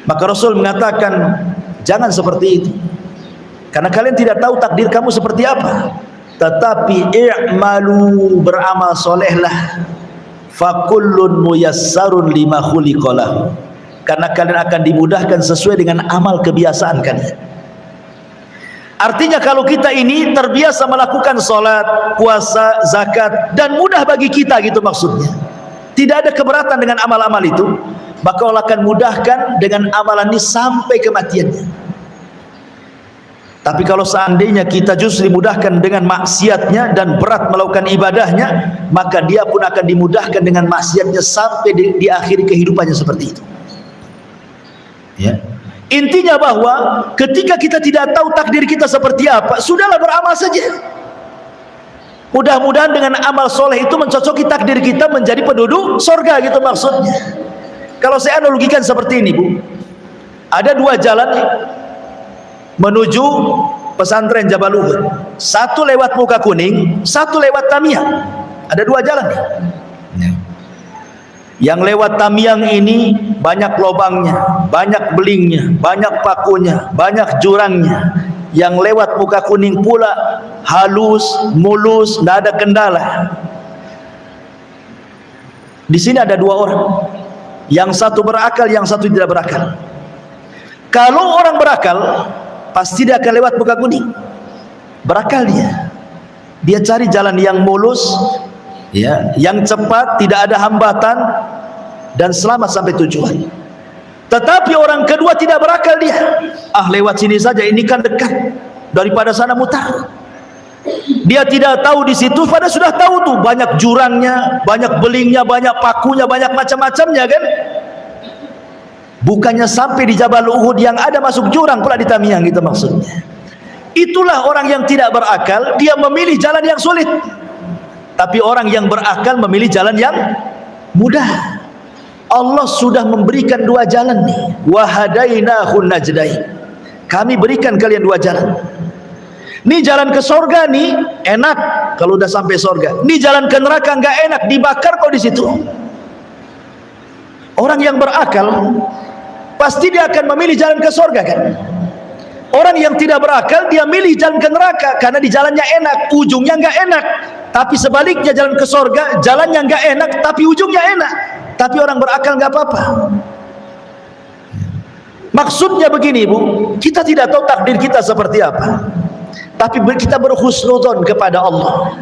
Maka Rasul mengatakan, jangan seperti itu, karena kalian tidak tahu takdir kamu seperti apa. Tetapi i'malu, beramal solehlah, fakullun muyassarun lima khuliqalahu, karena kalian akan dimudahkan sesuai dengan amal kebiasaan kalian. Artinya kalau kita ini terbiasa melakukan sholat, puasa, zakat, dan mudah bagi kita gitu maksudnya, tidak ada keberatan dengan amal-amal itu, maka Allah akan mudahkan dengan amalan ini sampai kematiannya. Tapi kalau seandainya kita justru dimudahkan dengan maksiatnya dan berat melakukan ibadahnya, maka dia pun akan dimudahkan dengan maksiatnya sampai di akhir kehidupannya seperti itu. Ya. Intinya bahwa ketika kita tidak tahu takdir kita seperti apa, sudahlah beramal saja. Mudah-mudahan dengan amal soleh itu mencocoki takdir kita menjadi penduduk sorga gitu maksudnya. Kalau saya analogikan seperti ini, Bu, ada dua jalan menuju pesantren Jabal Uhud. Satu lewat Muka Kuning, satu lewat Tamiang. Ada dua jalan nih. Yang lewat Tamiang ini banyak lobangnya, banyak belingnya, banyak pakunya, banyak jurangnya. Yang lewat Muka Kuning pula halus, mulus, tidak ada kendala. Di sini ada dua orang, yang satu berakal, yang satu tidak berakal. Kalau orang berakal, pasti dia akan lewat Muka Kuning. Berakal dia cari jalan yang mulus, ya, yang cepat, tidak ada hambatan, dan selamat sampai tujuan. Tetapi orang kedua tidak berakal, dia lewat sini saja, ini kan dekat, daripada sana mutar. Dia tidak tahu di situ, pada sudah tahu tuh banyak jurangnya, banyak belingnya, banyak pakunya, banyak macam-macamnya kan. Bukannya sampai di Jabal Uhud yang ada masuk jurang pula di Tamiang gitu maksudnya. Itulah orang yang tidak berakal, dia memilih jalan yang sulit. Tapi orang yang berakal memilih jalan yang mudah. Allah sudah memberikan dua jalan nih. Wa hadainahun najdain. Kami berikan kalian dua jalan. Nih jalan ke sorga nih enak kalau udah sampai sorga. Nih jalan ke neraka nggak enak, dibakar kok di situ. Orang yang berakal pasti dia akan memilih jalan ke sorga kan. Orang yang tidak berakal dia milih jalan ke neraka karena di jalannya enak, ujungnya nggak enak. Tapi sebaliknya jalan ke sorga, jalannya nggak enak tapi ujungnya enak. Tapi orang berakal nggak apa-apa. Maksudnya begini Bu, kita tidak tahu takdir kita seperti apa, tapi kita berhusnudzon kepada Allah,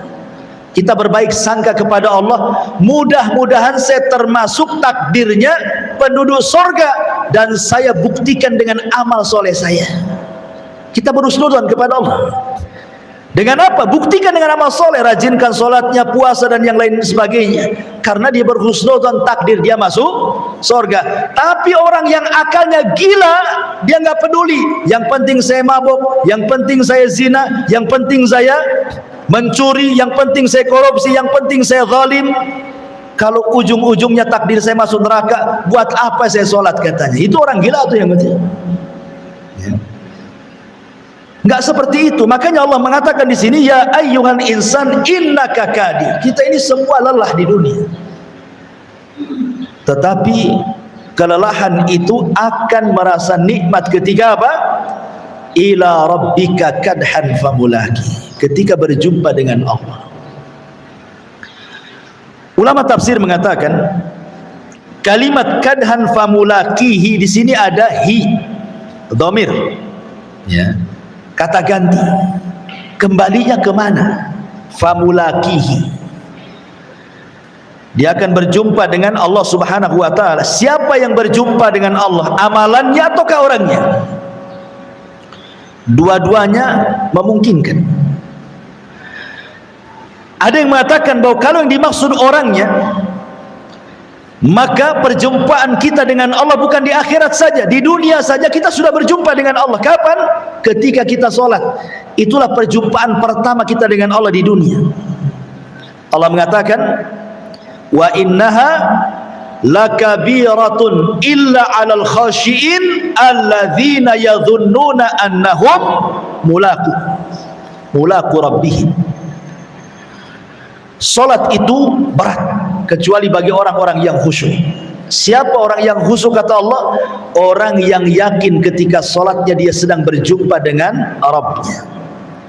kita berbaik sangka kepada Allah. Mudah-mudahan saya termasuk takdirnya penduduk sorga dan saya buktikan dengan amal soleh saya. Kita berhusnudzon kepada Allah. Dengan apa? Buktikan dengan amal soleh, rajinkan solatnya, puasa dan yang lain sebagainya. Karena dia berhusnudzon takdir dia masuk sorga. Tapi orang yang akalnya gila, dia nggak peduli. Yang penting saya mabuk, yang penting saya zina, yang penting saya mencuri, yang penting saya korupsi, yang penting saya zalim. Kalau ujung-ujungnya takdir saya masuk neraka, buat apa saya solat katanya? Itu orang gila tuh yang penting. Ya. Enggak seperti itu. Makanya Allah mengatakan di sini, ya ayyuhal insan innaka kadir. Kita ini semua lelah di dunia. Tetapi kelelahan itu akan merasa nikmat ketika apa? Ila rabbika kadhan famulaki. Ketika berjumpa dengan Allah. Ulama tafsir mengatakan kalimat kadhan famulakihi di sini ada hi, dhamir. Ya. Kata ganti, kembalinya kemana? Famulakihi, dia akan berjumpa dengan Allah subhanahu wa ta'ala. Siapa yang berjumpa dengan Allah? Amalannya ataukah orangnya? Dua-duanya memungkinkan. Ada yang mengatakan bahwa kalau yang dimaksud orangnya, maka perjumpaan kita dengan Allah bukan di akhirat saja, di dunia saja kita sudah berjumpa dengan Allah. Kapan? Ketika kita sholat. Itulah perjumpaan pertama kita dengan Allah di dunia. Allah mengatakan, wa innaha lakabiratun illa 'alal khashiin alladzina yadhunnuna annahum mulaqu rabbihim. Salat itu berat kecuali bagi orang-orang yang khusyuk. Siapa orang yang khusyuk kata Allah? Orang yang yakin ketika salatnya dia sedang berjumpa dengan Rabbnya.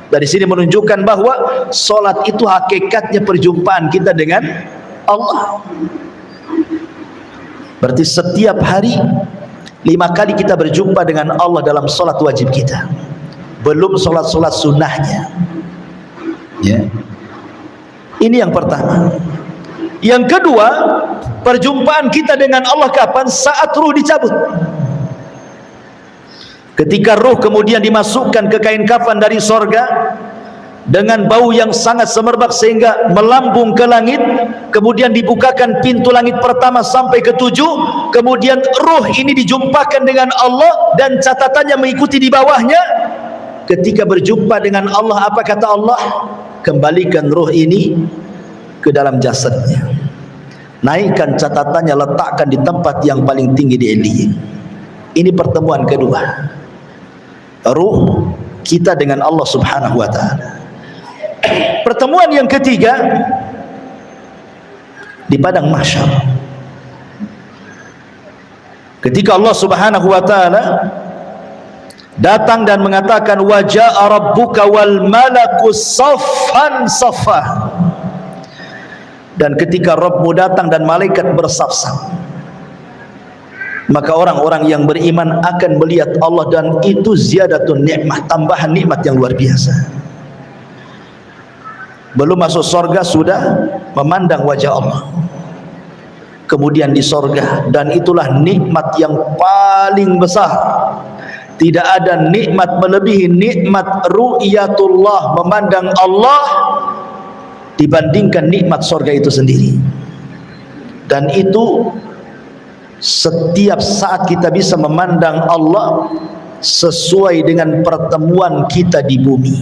Dari sini menunjukkan bahwa salat itu hakikatnya perjumpaan kita dengan Allah. Berarti setiap hari 5 kali kita berjumpa dengan Allah dalam salat wajib kita. Belum salat-salat sunnahnya. Ya. Ini yang pertama. Yang kedua, perjumpaan kita dengan Allah kapan? Saat ruh dicabut. Ketika ruh kemudian dimasukkan ke kain kafan dari sorga dengan bau yang sangat semerbak sehingga melambung ke langit, kemudian dibukakan pintu langit pertama sampai ke 7, kemudian ruh ini dijumpakan dengan Allah dan catatannya mengikuti di bawahnya. Ketika berjumpa dengan Allah, apa kata Allah? Kembalikan ruh ini ke dalam jasadnya, naikkan catatannya, letakkan di tempat yang paling tinggi di Illiyin. Ini pertemuan kedua ruh kita dengan Allah subhanahu wa ta'ala. Pertemuan yang ketiga di padang mahsyar, ketika Allah subhanahu wa ta'ala datang dan mengatakan wa jaa rabbuka wal malaku saffan saffa. Dan ketika Rabbmu datang dan malaikat bersaf-saf, maka orang-orang yang beriman akan melihat Allah, dan itu ziyadatun nikmah, tambahan nikmat yang luar biasa. Belum masuk surga sudah memandang wajah Allah. Kemudian di surga, dan itulah nikmat yang paling besar. Tidak ada nikmat melebihi nikmat ru'yatullah, memandang Allah, dibandingkan nikmat surga itu sendiri. Dan itu setiap saat kita bisa memandang Allah sesuai dengan pertemuan kita di bumi.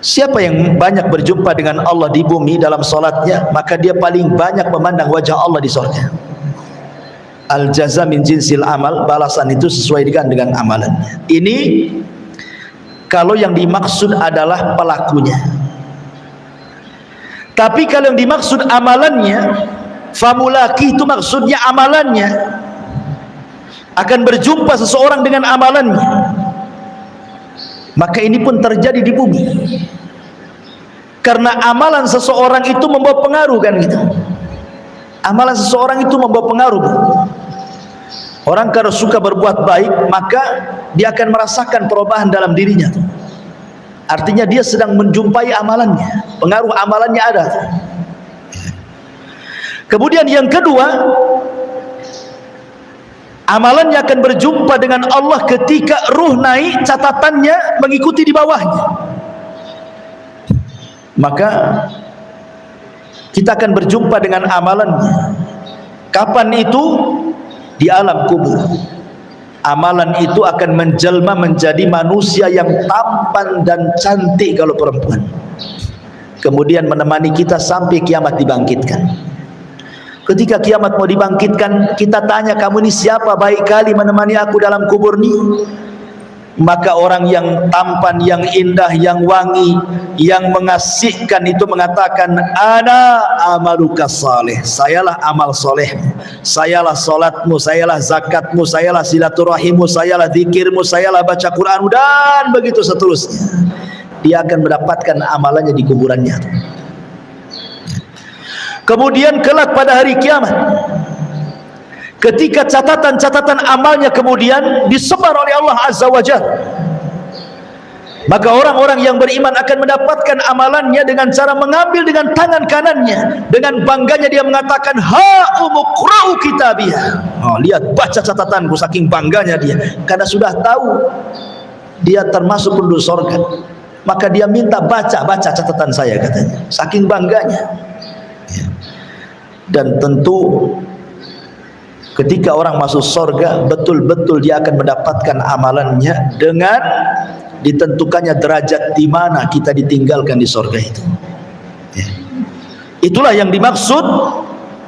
Siapa yang banyak berjumpa dengan Allah di bumi dalam salatnya, maka dia paling banyak memandang wajah Allah di surga. Al jaza min jinsil amal, balasan itu sesuai dengan amalannya. Ini kalau yang dimaksud adalah pelakunya. Tapi kalau yang dimaksud amalannya, famulaki itu maksudnya amalannya. Akan berjumpa seseorang dengan amalannya. Maka ini pun terjadi di bumi. Karena amalan seseorang itu membawa pengaruh kan gitu. Amalan seseorang itu membawa pengaruh. Orang kalau suka berbuat baik, maka dia akan merasakan perubahan dalam dirinya. Artinya dia sedang menjumpai amalannya, pengaruh amalannya ada. Kemudian yang kedua, amalannya akan berjumpa dengan Allah ketika ruh naik, catatannya mengikuti di bawahnya. Maka kita akan berjumpa dengan amalannya. Kapan itu? Di alam kubur. Amalan itu akan menjelma menjadi manusia yang tampan dan cantik kalau perempuan. Kemudian menemani kita sampai kiamat dibangkitkan. Ketika kiamat mau dibangkitkan, kita tanya, kamu ini siapa baik kali menemani aku dalam kubur ni? Maka orang yang tampan, yang indah, yang wangi, yang mengasihkan itu mengatakan, ana amaluka saleh, sayalah amal solehmu, sayalah solatmu, sayalah zakatmu, sayalah silaturahimmu, sayalah zikirmu, sayalah baca Quranmu, dan begitu seterusnya. Dia akan mendapatkan amalannya di kuburannya. Kemudian kelak pada hari kiamat, ketika catatan-catatan amalnya kemudian disebar oleh Allah Azza wa Jalla, maka orang-orang yang beriman akan mendapatkan amalannya dengan cara mengambil dengan tangan kanannya. Dengan bangganya dia mengatakan, ha umuqra'u kitabiyah. Oh, lihat, baca catatanku. Saking bangganya dia, karena sudah tahu dia termasuk penduduk surga, maka dia minta baca catatan saya, katanya. Saking bangganya. Dan tentu ketika orang masuk surga, betul-betul dia akan mendapatkan amalannya dengan ditentukannya derajat di mana kita ditinggalkan di surga itu. Itulah yang dimaksud,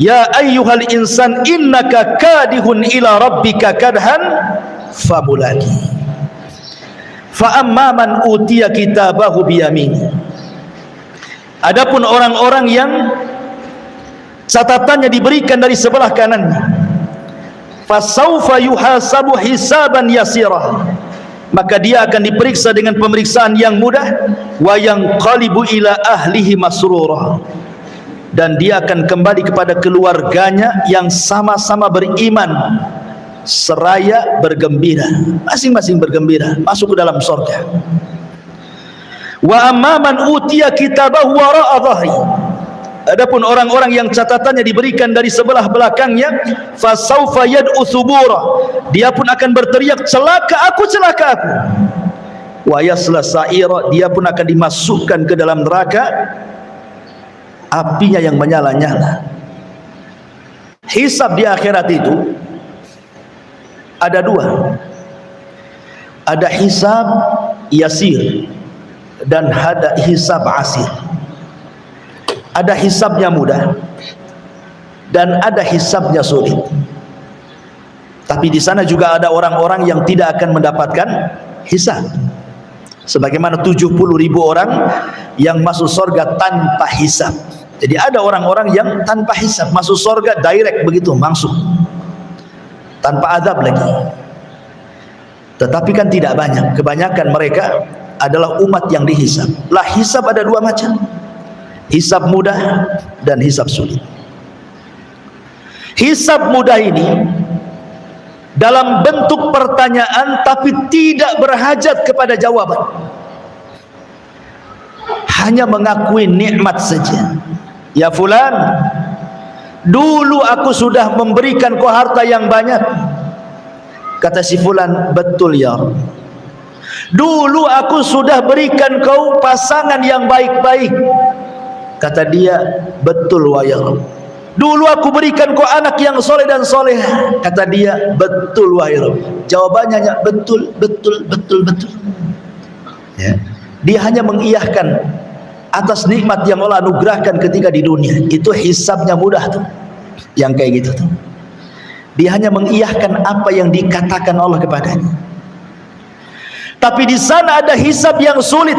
ya ayyuhal insan innaka kadihun ila rabbika kadhan famulaki. Fa amma man utiya kitabahu biyamini. Adapun orang-orang yang catatannya diberikan dari sebelah kanannya, fasaufa yuhasabu hisaban yasira, maka dia akan diperiksa dengan pemeriksaan yang mudah, wa yanqalibu ila ahlihi masrura, dan dia akan kembali kepada keluarganya yang sama-sama beriman seraya bergembira, masing-masing bergembira masuk ke dalam surga. Wa amman utiya kitabahu wara'a dhahri, adapun orang-orang yang catatannya diberikan dari sebelah belakangnya, fasaufa yad'u thubura, dia pun akan berteriak, celaka aku, celaka aku. Wa yasla sa'ira, dia pun akan dimasukkan ke dalam neraka, apinya yang menyala-nyala. Hisab di akhirat itu ada dua. Ada hisab yasir dan ada hisab asir. Ada hisabnya mudah dan ada hisabnya sulit. Tapi di sana juga ada orang-orang yang tidak akan mendapatkan hisab. Sebagaimana 70.000 orang yang masuk surga tanpa hisab. Jadi ada orang-orang yang tanpa hisab masuk surga direct begitu, langsung, tanpa azab lagi. Tetapi kan tidak banyak. Kebanyakan mereka adalah umat yang dihisab. Lah, hisab ada dua macam. Hisab mudah dan hisab sulit. Hisab mudah ini dalam bentuk pertanyaan tapi tidak berhajat kepada jawaban, hanya mengakui nikmat saja. Ya fulan, dulu aku sudah memberikan kau harta yang banyak. Kata si fulan, betul ya Rabb. Dulu aku sudah berikan kau pasangan yang baik-baik. Kata dia, betul wa ya Rabb. Dulu aku berikan kau anak yang soleh dan soleh. Kata dia, betul wa ya Rabb. Jawabannya hanya betul, betul, betul, betul. Ya. Dia hanya mengiyahkan atas nikmat yang Allah anugerahkan ketika di dunia. Itu hisabnya mudah tuh, yang kayak gitu tuh. Dia hanya mengiyahkan apa yang dikatakan Allah kepadanya. Tapi di sana ada hisab yang sulit.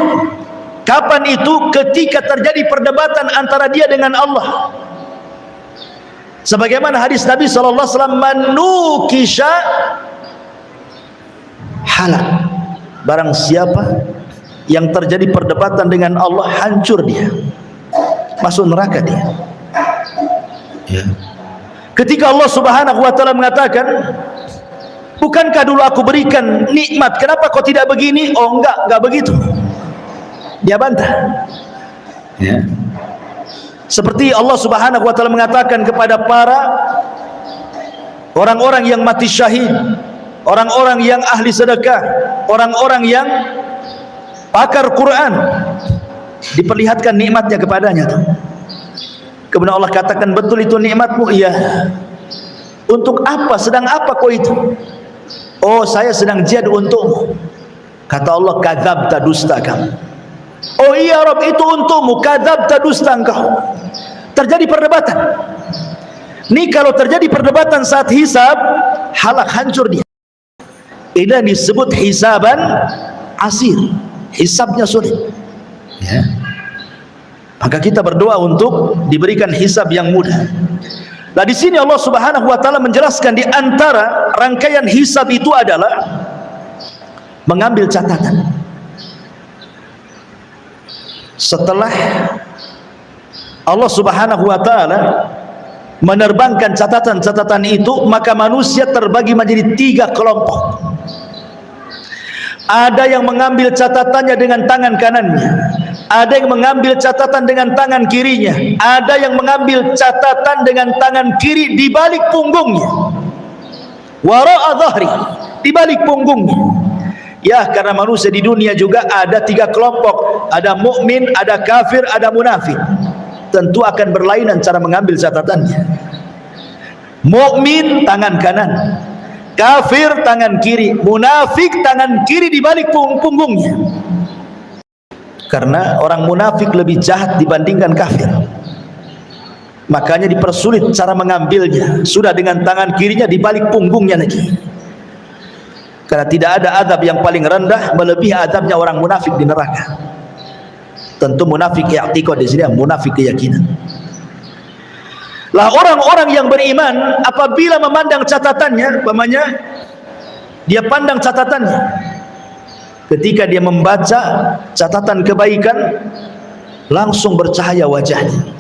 Kapan itu? Ketika terjadi perdebatan antara dia dengan Allah. Sebagaimana hadis Nabi SAW, manukisha halak. Barang siapa yang terjadi perdebatan dengan Allah, hancur dia, masuk neraka dia. Ya. Ketika Allah Subhanahu wa taala mengatakan, bukankah dulu aku berikan nikmat, kenapa kau tidak begini? Oh enggak begitu. Dia bantah. Ya. Seperti Allah Subhanahu wa taala mengatakan kepada para orang-orang yang mati syahid, orang-orang yang ahli sedekah, orang-orang yang pakar Quran, diperlihatkan nikmatnya kepadanya tuh. Kemudian Allah katakan, betul itu nikmatmu? Iya. Untuk apa? Sedang apa kau itu? Oh, saya sedang jihad untukmu. Kata Allah, kadzabta, dusta kamu. Oh iya Rabb, itu untukmu. Kadzabta, dusta engkau. Terjadi perdebatan. Ini kalau terjadi perdebatan saat hisab, halak, hancur dia. Ini disebut hisaban asir. Hisabnya sulit. Ya. Maka kita berdoa untuk diberikan hisab yang mudah. Nah, di sini Allah Subhanahu wa taala menjelaskan di antara rangkaian hisab itu adalah mengambil catatan. Setelah Allah Subhanahu wa taala menerbangkan catatan-catatan itu, maka manusia terbagi menjadi 3 kelompok. Ada yang mengambil catatannya dengan tangan kanannya, ada yang mengambil catatan dengan tangan kirinya, ada yang mengambil catatan dengan tangan kiri di balik punggungnya, wara'a dhahri, di balik punggungnya. Ya, karena manusia di dunia juga ada 3 kelompok, ada mukmin, ada kafir, ada munafik. Tentu akan berlainan cara mengambil catatannya. Mukmin tangan kanan, kafir tangan kiri, munafik tangan kiri di balik punggungnya. Karena orang munafik lebih jahat dibandingkan kafir, makanya dipersulit cara mengambilnya. Sudah dengan tangan kirinya di balik punggungnya lagi. Karena tidak ada azab yang paling rendah melebihi azabnya orang munafik di neraka. Tentu munafik i'tiqad di sini, munafik keyakinan. Lah orang-orang yang beriman apabila memandang catatannya, umpamanya dia pandang catatannya, ketika dia membaca catatan kebaikan, langsung bercahaya wajahnya.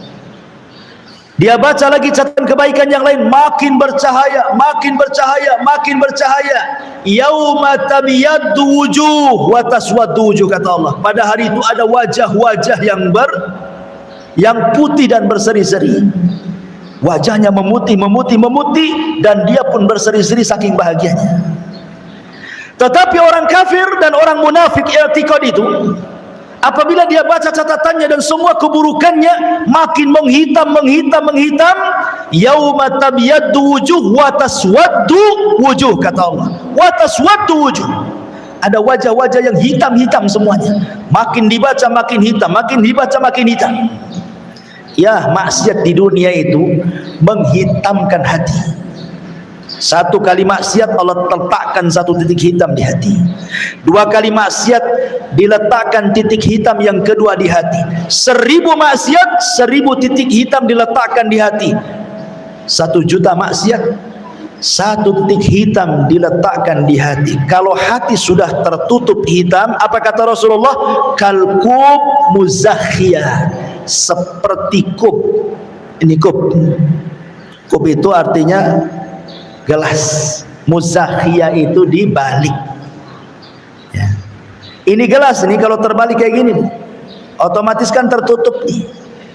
Dia baca lagi catatan kebaikan yang lain, makin bercahaya, makin bercahaya, makin bercahaya. Yauma tabyaddu wujuh wa taswaddu wujuh, kata Allah. Pada hari itu ada wajah-wajah yang putih dan berseri-seri. Wajahnya memutih, dan dia pun berseri-seri saking bahagianya. Tetapi orang kafir dan orang munafik i'tiqad itu, apabila dia baca catatannya dan semua keburukannya makin menghitam, yauma tabyaddu wujuh wa taswaddu wujuh, kata Allah. Wa taswaddu wujuh, ada wajah-wajah yang hitam-hitam semuanya. Makin dibaca makin hitam, makin dibaca makin hitam. Ya, maksiat di dunia itu menghitamkan hati. 1 kali maksiat Allah letakkan 1 titik hitam di hati. 2 kali maksiat diletakkan titik hitam yang kedua di hati. 1000 maksiat 1000 titik hitam diletakkan di hati. 1 juta maksiat 1 titik hitam diletakkan di hati. Kalau hati sudah tertutup hitam, apa kata Rasulullah? Kalkub muzakhiyah, seperti kub. Ini kub. Kub itu artinya gelas. Muzakhiyah itu dibalik. Ya. Ini gelas ini kalau terbalik kayak gini, otomatis kan tertutup nih.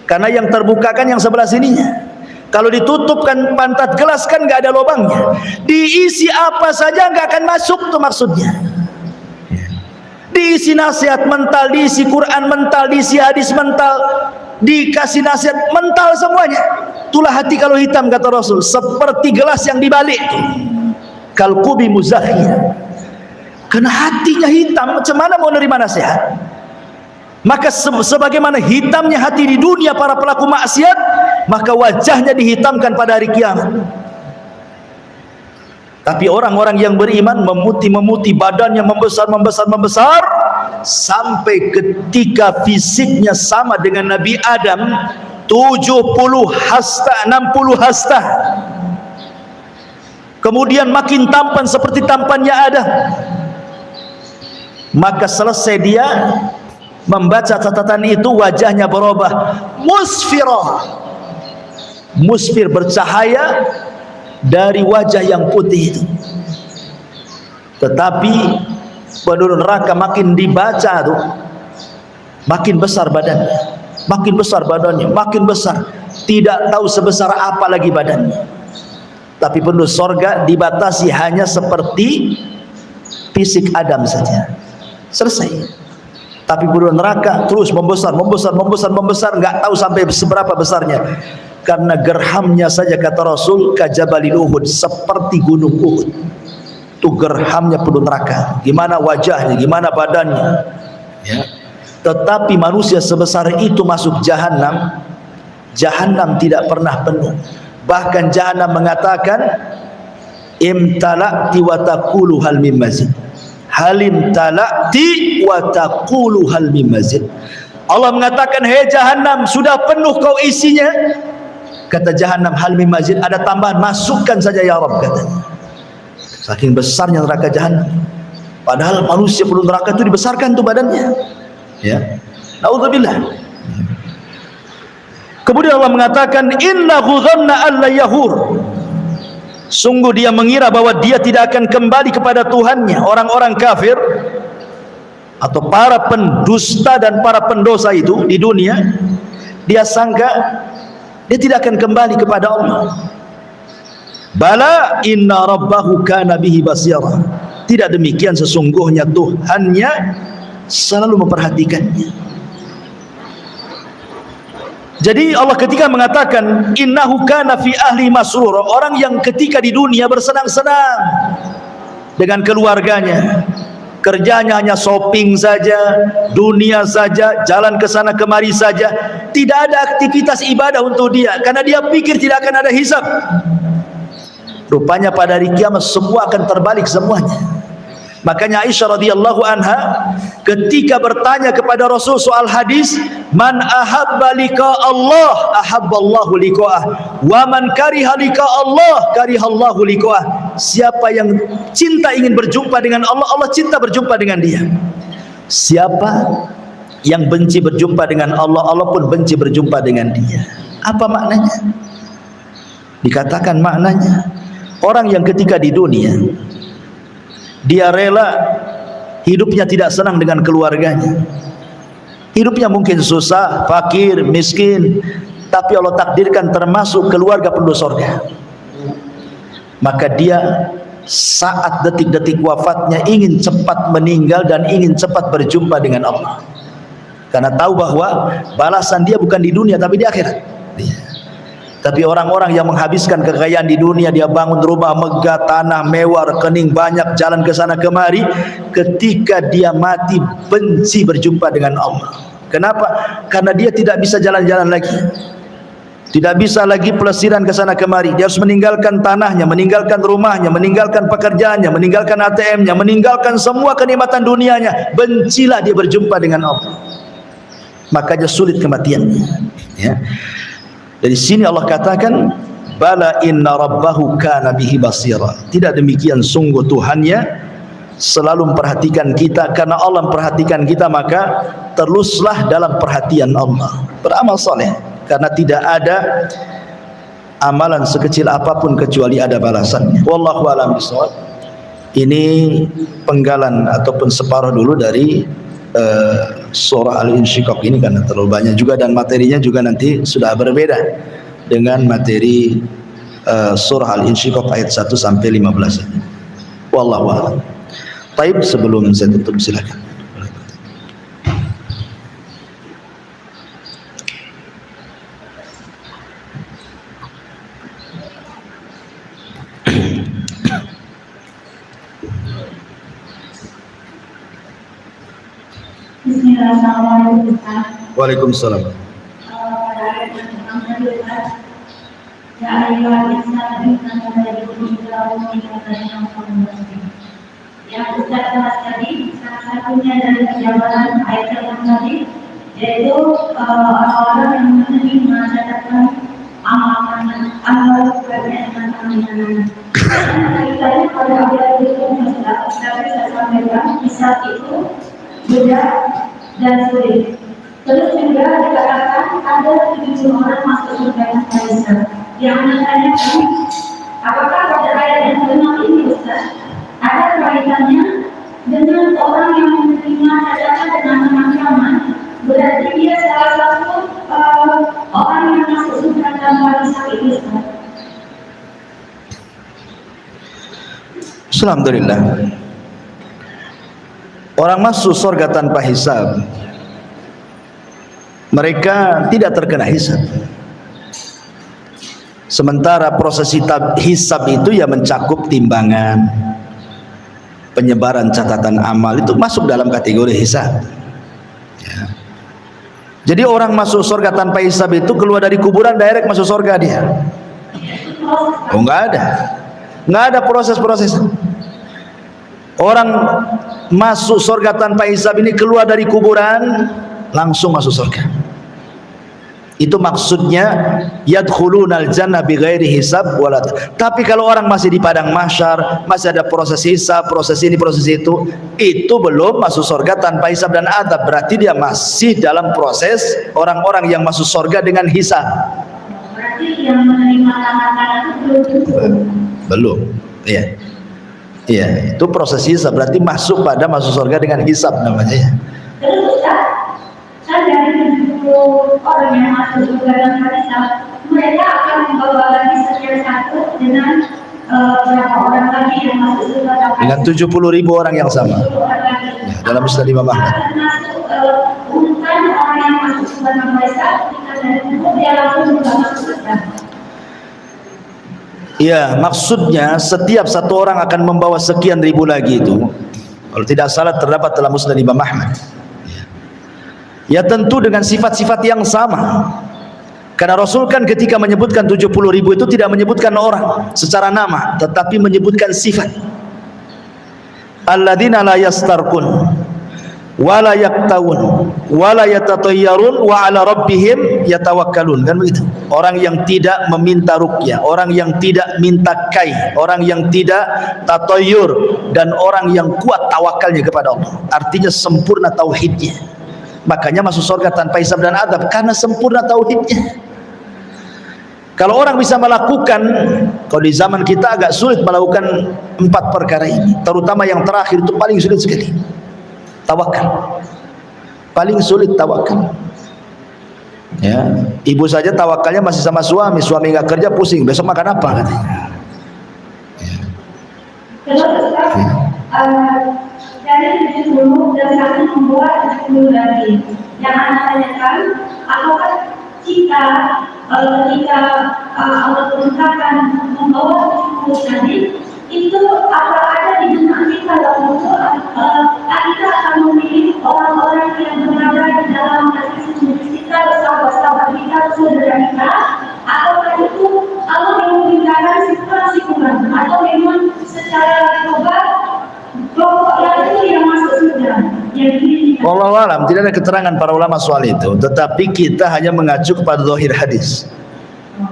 Karena yang terbuka kan yang sebelah sininya. Kalau ditutupkan pantat gelas kan nggak ada lubangnya. Diisi apa saja nggak akan masuk tuh maksudnya. Diisi nasihat mental, diisi Quran mental, diisi hadis mental, dikasih nasihat mental semuanya. Itulah hati kalau hitam, kata Rasul, seperti gelas yang dibalik. Kalqubi muzakhiyah. Karena hatinya hitam, macam mana mau nerima nasihat? Maka sebagaimana hitamnya hati di dunia para pelaku maksiat, maka wajahnya dihitamkan pada hari kiamat. Tapi orang-orang yang beriman memuti badannya membesar sampai ketika fisiknya sama dengan Nabi Adam 70 hasta 60 hasta. Kemudian makin tampan seperti tampannya Adam. Maka selesai dia membaca catatan itu, wajahnya berubah musfir, bercahaya dari wajah yang putih itu. Tetapi penduduk neraka makin dibaca tuh, makin besar badannya, makin besar, tidak tahu sebesar apa lagi badannya. Tapi penduduk sorga dibatasi hanya seperti fisik Adam saja, selesai. Tapi penduduk neraka terus membesar, nggak tahu sampai seberapa besarnya. Karena gerhamnya saja, kata Rasul, kajabalil Uhud, seperti gunung Uhud. Itu gerhamnya penduduk neraka. Gimana wajahnya, gimana badannya, ya. Tetapi manusia sebesar itu masuk jahanam, jahanam tidak pernah penuh. Bahkan jahanam mengatakan, imtala'ti wa taqulu hal min mazid. Halim tala'ti wa taqulu hal min mazid. Allah mengatakan, hei jahanam, sudah penuh kau isinya. Kata jahanam, hal min mazid, ada tambahan, masukkan saja ya Rabb, katanya. Saking besarnya neraka jahanam. Padahal manusia penduduk neraka itu dibesarkan tuh badannya, ya. Naudzubillah. Kemudian Allah mengatakan, innahu dhanna alla yahur. Sungguh dia mengira bahwa dia tidak akan kembali kepada Tuhannya. Orang-orang kafir atau para pendusta dan para pendosa itu di dunia, dia sangka dia tidak akan kembali kepada Allah. Bala inna rabbahu kana bihi basira. Tidak demikian, sesungguhnya Tuhannya selalu memperhatikannya. Jadi Allah ketika mengatakan innahu kana fi ahli masrur, orang yang ketika di dunia bersenang-senang dengan keluarganya, kerjanya hanya shopping saja, dunia saja, jalan ke sana kemari saja, tidak ada aktivitas ibadah untuk dia, karena dia pikir tidak akan ada hisab. Rupanya pada hari kiamat semua akan terbalik semuanya. Makanya Aisyah radhiyallahu anha ketika bertanya kepada Rasul soal hadis, man ahabba liqa Allah ahabballahu liqa'ah, wa man kariha liqa Allah karihallahu liqa'ah. Siapa yang cinta ingin berjumpa dengan Allah, Allah cinta berjumpa dengan dia. Siapa yang benci berjumpa dengan Allah, Allah pun benci berjumpa dengan dia. Apa maknanya? Dikatakan maknanya, orang yang ketika di dunia dia rela hidupnya tidak senang dengan keluarganya, hidupnya mungkin susah, fakir, miskin, tapi Allah takdirkan termasuk keluarga penduduk surga, maka dia saat detik-detik wafatnya ingin cepat meninggal dan ingin cepat berjumpa dengan Allah, karena tahu bahwa balasan dia bukan di dunia tapi di akhirat. Tapi orang-orang yang menghabiskan kekayaan di dunia, dia bangun rumah megah, tanah mewah, rekening banyak, jalan ke sana kemari, ketika dia mati benci berjumpa dengan Allah. Kenapa? Karena dia tidak bisa jalan-jalan lagi, tidak bisa lagi pelesiran ke sana kemari. Dia harus meninggalkan tanahnya, meninggalkan rumahnya, meninggalkan pekerjaannya, meninggalkan ATM-nya, meninggalkan semua kenikmatan dunianya. Bencilah dia berjumpa dengan Allah, makanya sulit kematiannya, ya. Dari sini Allah katakan, bala inna rabbahu kana bihi basira. Tidak demikian, sungguh Tuhannya selalu memperhatikan kita. Karena Allah memperhatikan kita, maka teruslah dalam perhatian Allah, beramal saleh, karena tidak ada amalan sekecil apapun kecuali ada balasannya. Wallahu a'lam bishawab. Ini penggalan ataupun separuh dulu dari surah Al-Insyiqaq ini, karena terlalu banyak juga dan materinya juga nanti sudah berbeda dengan materi surah Al-Insyiqaq ayat 1 sampai 15. Wallahu a'lam. Baik, sebelum saya tutup silakan. Bismillahirrahmanirrahim. Waalaikumsalam. Pada ayat yang pertama, yang Yang Ustaz bahas tadi, salah satunya dari penjabaran ayat yang tadi, yaitu orang-orang yang menerima catatan amal dengan keinginan. Dan kaitannya pada ayat itu saya sampaikan, hisab itu mudah dan sulit. Terus juga dikatakan ada 7 orang masuk surga tanpa hisab. Yang menanyakan, apakah pada ayat yang kelima ini Ustaz ada kaitannya dengan orang yang menerima catatan dengan teman-teman? Berarti dia salah satu orang yang masuk surga tanpa hisab itu. Alhamdulillah. Orang masuk surga tanpa hisab, mereka tidak terkena hisab. Sementara proses hisab itu ya mencakup timbangan, penyebaran catatan amal, itu masuk dalam kategori hisab. Ya. Jadi orang masuk surga tanpa hisab itu keluar dari kuburan direct masuk surga dia. Oh, nggak ada proses-proses. Orang masuk surga tanpa hisab ini keluar dari kuburan langsung masuk surga. Itu maksudnya yadkhulunal jannah bighairi hisab wala. Tapi kalau orang masih di padang mahsyar, masih ada proses hisab, proses ini, proses itu belum masuk surga tanpa hisab dan adab. Berarti dia masih dalam proses orang-orang yang masuk surga dengan hisab. Berarti yang menerima tangan itu belum. Iya. Iya, itu proses hisab, berarti masuk surga dengan hisab namanya ya. Terus Ustaz, dari 70 orang yang masuk surga dengan hisab, mereka akan membawa lagi sekian satu dengan berapa orang lagi yang masuk surga dengan 70.000 orang yang sama. Ya, dalam Musnad Imam Ahmad. Masuk urutan orang yang masuk surga tanpa hisab, dia langsung masuk surga. Ya, maksudnya setiap satu orang akan membawa sekian ribu lagi itu. Kalau tidak salah terdapat dalam Musnad Imam Ahmad. Ya tentu dengan sifat-sifat yang sama. Karena Rasul kan ketika menyebutkan 70.000 itu tidak menyebutkan orang secara nama, tetapi menyebutkan sifat. Alladzina la yastarqun wala yaktawun wala yatatayyarun wa ala rabbihim yatawakkalun, kan begitu. Orang yang tidak meminta ruqyah, orang yang tidak minta kai, orang yang tidak tatayyur, dan orang yang kuat tawakalnya kepada Allah. Artinya sempurna tauhidnya. Makanya masuk surga tanpa hisab dan adab, karena sempurna tauhidnya. Kalau orang bisa melakukan, kalau di zaman kita agak sulit melakukan 4 perkara ini, terutama yang terakhir itu paling sulit sekali. Tawakal, paling sulit tawakal. Ya, ibu saja tawakalnya masih sama suami nggak kerja pusing, besok makan apa katanya. Dari 70 dan kami membuat 70 lagi. Yang anak tanyakan, apakah jika ketika Allah perintahkan membawa 70 tadi, itu apa ada di benak kita waktu itu kita akan memilih orang-orang yang berada di dalam hati kita, sahabat-sahabat kita, saudara kita, atau itu Allah yang memberikan situasi bukan, atau memang secara global kelompok itu yang masuk surga. Wallahu alam, tidak ada keterangan para ulama soal itu, tetapi kita hanya mengacu kepada zahir hadis.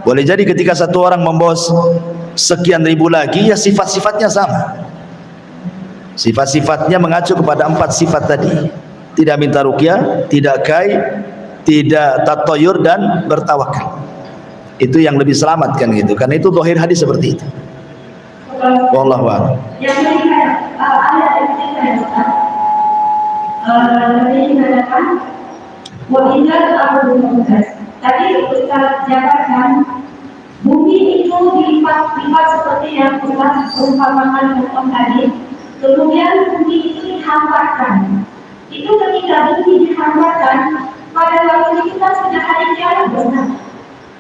Boleh jadi ketika satu orang membawa sekian ribu lagi, ya sifat-sifatnya sama. Sifat-sifatnya mengacu kepada 4 sifat tadi. Tidak minta ruqyah, tidak kai, tidak tatoyur, dan bertawakal. Itu yang lebih selamat kan gitu. Karena itu zahir hadis seperti itu. Wallahu a'lam. Yang ini ada tadi dikatakan wa inal ardu muqaddas. Tadi Ustaz jabarkan bumi itu dilipat-lipat seperti yang Ustaz umpamakan tadi. Kemudian bumi itu dihamparkan. Itu ketika bumi dihamparkan, pada waktu itu kan sudah hari kiamat, benar.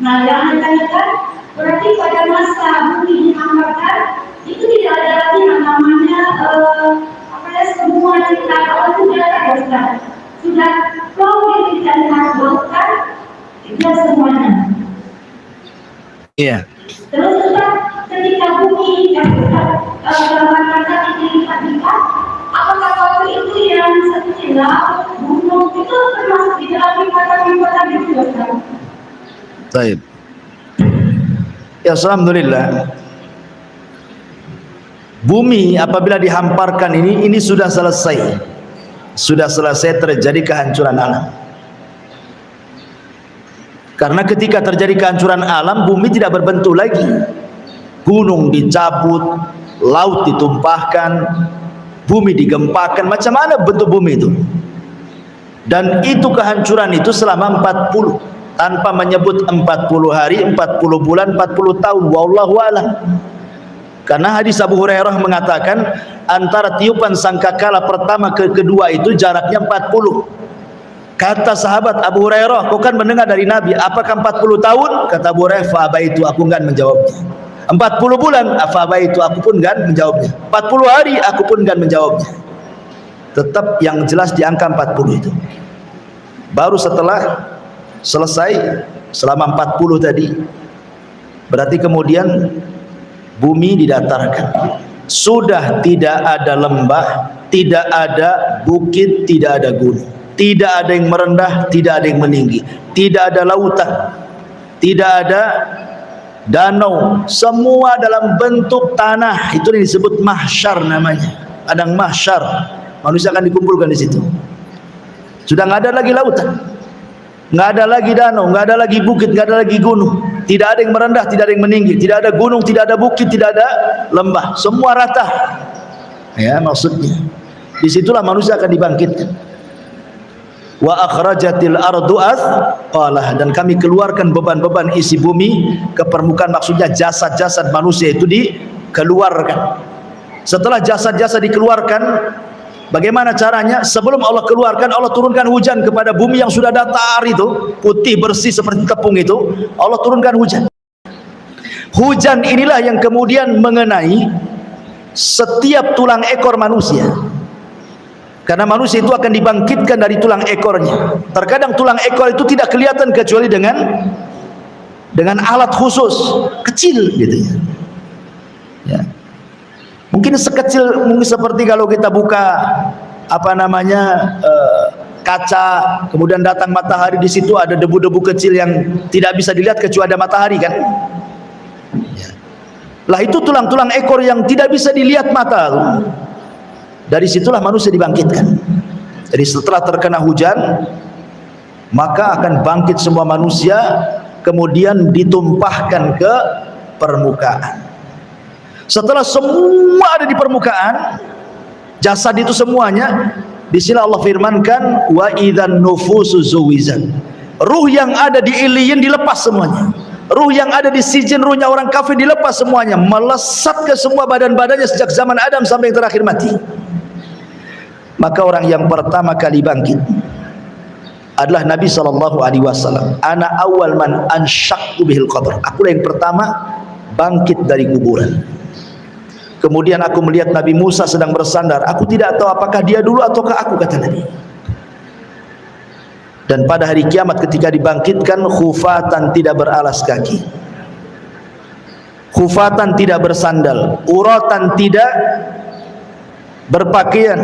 Nah, yang ditanyakan berarti pada masa bumi dihamparkan itu tidak ada lagi yang namanya semua cerita Allah sudah ada, sudah kau dan diharuskan itu semuanya. Iya. Baik. Ya, alhamdulillah. Bumi apabila dihamparkan ini sudah selesai. Sudah selesai terjadi kehancuran alam. Karena ketika terjadi kehancuran alam, bumi tidak berbentuk lagi. Gunung dicabut, laut ditumpahkan, bumi digempakan. Macam mana bentuk bumi itu? Dan itu kehancuran itu selama 40, tanpa menyebut 40 hari, 40 bulan, 40 tahun. Wallahu a'lam. Karena hadis Abu Hurairah mengatakan antara tiupan sangkakala pertama ke kedua itu jaraknya 40. Kata sahabat Abu Hurairah, kau kan mendengar dari Nabi, apakah 40 tahun? Kata Abu Hurairah, fa'abaitu, aku enggan menjawabnya. 40 bulan, fa'abaitu, aku pun enggan menjawabnya. 40 hari, aku pun enggan menjawabnya. Tetap yang jelas di angka 40 itu. Baru setelah selesai selama 40 tadi, berarti kemudian bumi didatarkan. Sudah tidak ada lembah, tidak ada bukit, tidak ada gunung, tidak ada yang merendah, tidak ada yang meninggi, tidak ada lautan, tidak ada danau, semua dalam bentuk tanah. Itu yang disebut mahsyar namanya. Padang mahsyar, manusia akan dikumpulkan di situ. Sudah nggak ada lagi lautan, nggak ada lagi danau, nggak ada lagi bukit, nggak ada lagi gunung. Tidak ada yang merendah, tidak ada yang meninggi, tidak ada gunung, tidak ada bukit, tidak ada lembah, semua rata. Ya, maksudnya disitulah manusia akan dibangkitkan. Wa akhrajatil ardu athqalaha, dan kami keluarkan beban-beban isi bumi ke permukaan, maksudnya jasad-jasad manusia itu dikeluarkan. Setelah jasad-jasad dikeluarkan, bagaimana caranya? Sebelum Allah keluarkan, Allah turunkan hujan kepada bumi yang sudah datar itu, putih bersih seperti tepung itu. Allah turunkan hujan. Hujan inilah yang kemudian mengenai setiap tulang ekor manusia. Karena manusia itu akan dibangkitkan dari tulang ekornya. Terkadang tulang ekor itu tidak kelihatan kecuali dengan alat khusus, kecil gitu ya. Ya. Mungkin seperti kalau kita buka kaca, kemudian datang matahari, di situ ada debu-debu kecil yang tidak bisa dilihat kecuali ada matahari kan. Ya. Lah itu tulang-tulang ekor yang tidak bisa dilihat mata. Dari situlah manusia dibangkitkan. Jadi setelah terkena hujan, maka akan bangkit semua manusia, kemudian ditumpahkan ke permukaan. Setelah semua ada di permukaan, jasad itu semuanya, di sini Allah firmankan, wa idzan nufusu zuwizat. Ruh yang ada di iliyin dilepas semuanya. Ruh yang ada di sijin, ruhnya orang kafir dilepas semuanya, melesat ke semua badan-badannya sejak zaman Adam sampai yang terakhir mati. Maka orang yang pertama kali bangkit adalah Nabi SAW. Ana awal man anshaqqu bihil qabr. Akulah yang pertama bangkit dari kuburan. Kemudian aku melihat Nabi Musa sedang bersandar. Aku tidak tahu apakah dia dulu ataukah aku, kata Nabi. Dan pada hari kiamat ketika dibangkitkan, khufatan, tidak beralas kaki, khufatan, tidak bersandal, uratan, tidak berpakaian,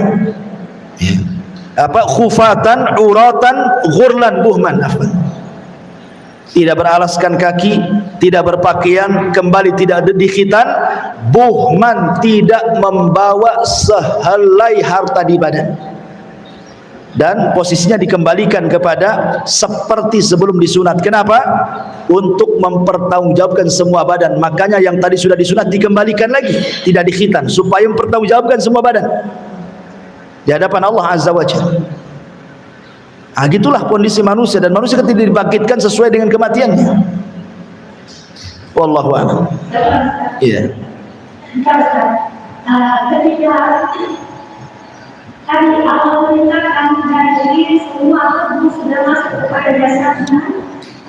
khufatan, uratan, ghurlan, buhman, tidak beralaskan kaki, tidak berpakaian, kembali tidak ada di khitan, buhman, tidak membawa sehelai harta di badan, dan posisinya dikembalikan kepada seperti sebelum disunat. Kenapa? Untuk mempertanggungjawabkan semua badan. Makanya yang tadi sudah disunat dikembalikan lagi, tidak di khitan, supaya mempertanggungjawabkan semua badan di hadapan Allah Azza wa Jalla. Gitulah kondisi manusia, dan manusia ketika dibangkitkan sesuai dengan kematiannya. Wallahu a'lam. Iya. Ketika kami awal meninggalkan dari semua tubuh sudah masuk kepada jasadnya,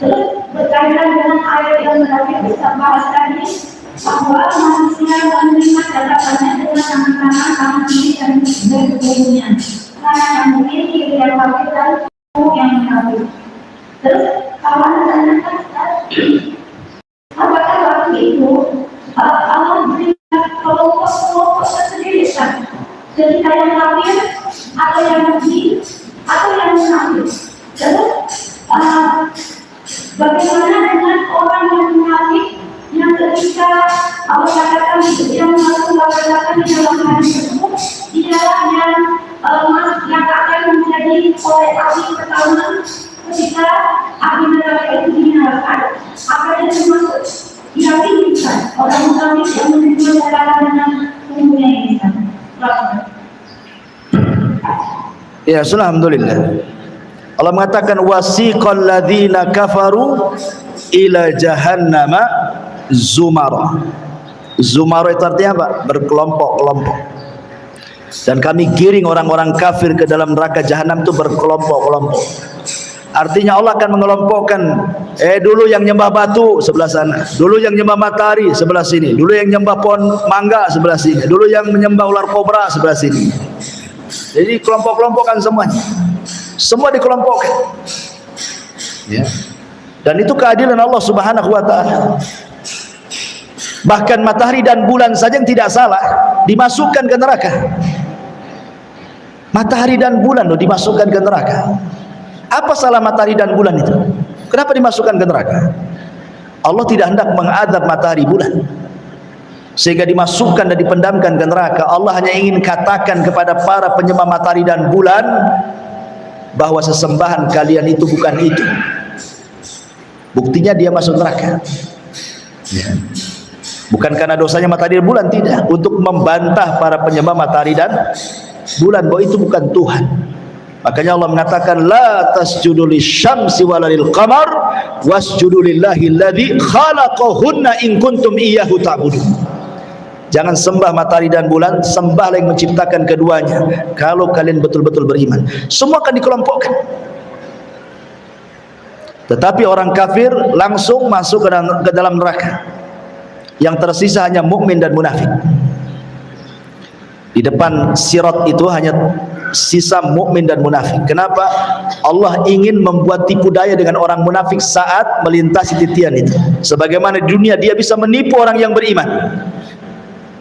terus berkaitan dengan ayat yang tadi kita bahas tadi, bahwa manusia menerima catatannya dengan tangan kanan, tangan kiri, dan tubuhnya. Karena yang memiliki yang kafir dan tubuh yang kafir. Terus kawan tanyakan, apakah waktu itu Allah berikan kelompok-kelompok tersendiri kan? Ketika yang kafir, atau yang mukmin, atau yang munafik. Terus Bagaimana dengan orang yang munafik yang ketika Allah katakan yang mengatakan di dalam hadis tersebut di dalamnya yang akan menjadi oleh api pertama ketika api neraka itu dinyalakan, akan termasuk diyakinkan orang munafik yang menerima dalam dengan umumnya ini. Ya, alhamdulillah. Allah mengatakan wasiqal ladzina kafaru ila jahannama zumara. Zumara itu artinya apa? Berkelompok-kelompok. Dan kami giring orang-orang kafir ke dalam neraka jahanam itu berkelompok-kelompok. Artinya Allah akan mengelompokkan, dulu yang nyembah batu sebelah sana, dulu yang nyembah matahari sebelah sini, dulu yang nyembah pohon mangga sebelah sini, dulu yang menyembah ular kobra sebelah sini. Jadi kelompok-kelompokan semuanya. Semua dikelompokkan. Ya. Dan itu keadilan Allah Subhanahu wa taala. Bahkan matahari dan bulan saja yang tidak salah dimasukkan ke neraka. Matahari dan bulan loh dimasukkan ke neraka. Apa salah matahari dan bulan itu? Kenapa dimasukkan ke neraka? Allah tidak hendak mengadab matahari bulan sehingga dimasukkan dan dipendamkan ke neraka. Allah hanya ingin katakan kepada para penyembah matahari dan bulan bahwa sesembahan kalian itu bukan itu. Buktinya dia masuk neraka. Ya. Bukan karena dosanya matahari dan bulan, tidak. Untuk membantah para penyembah matahari dan bulan bahwa itu bukan Tuhan. Makanya Allah mengatakan la tasjudu lisyamsi wala lilqamar wasjudu lillahi alladzi khalaqahunna in kuntum iyyahu ta'budun. Jangan sembah matahari dan bulan, sembahlah yang menciptakan keduanya kalau kalian betul-betul beriman. Semua akan dikelompokkan. Tetapi orang kafir langsung masuk ke dalam neraka. Yang tersisa hanya mukmin dan munafik. Di depan sirat itu hanya sisa mukmin dan munafik. Kenapa? Allah ingin membuat tipu daya dengan orang munafik saat melintasi titian itu. Sebagaimana di dunia dia bisa menipu orang yang beriman,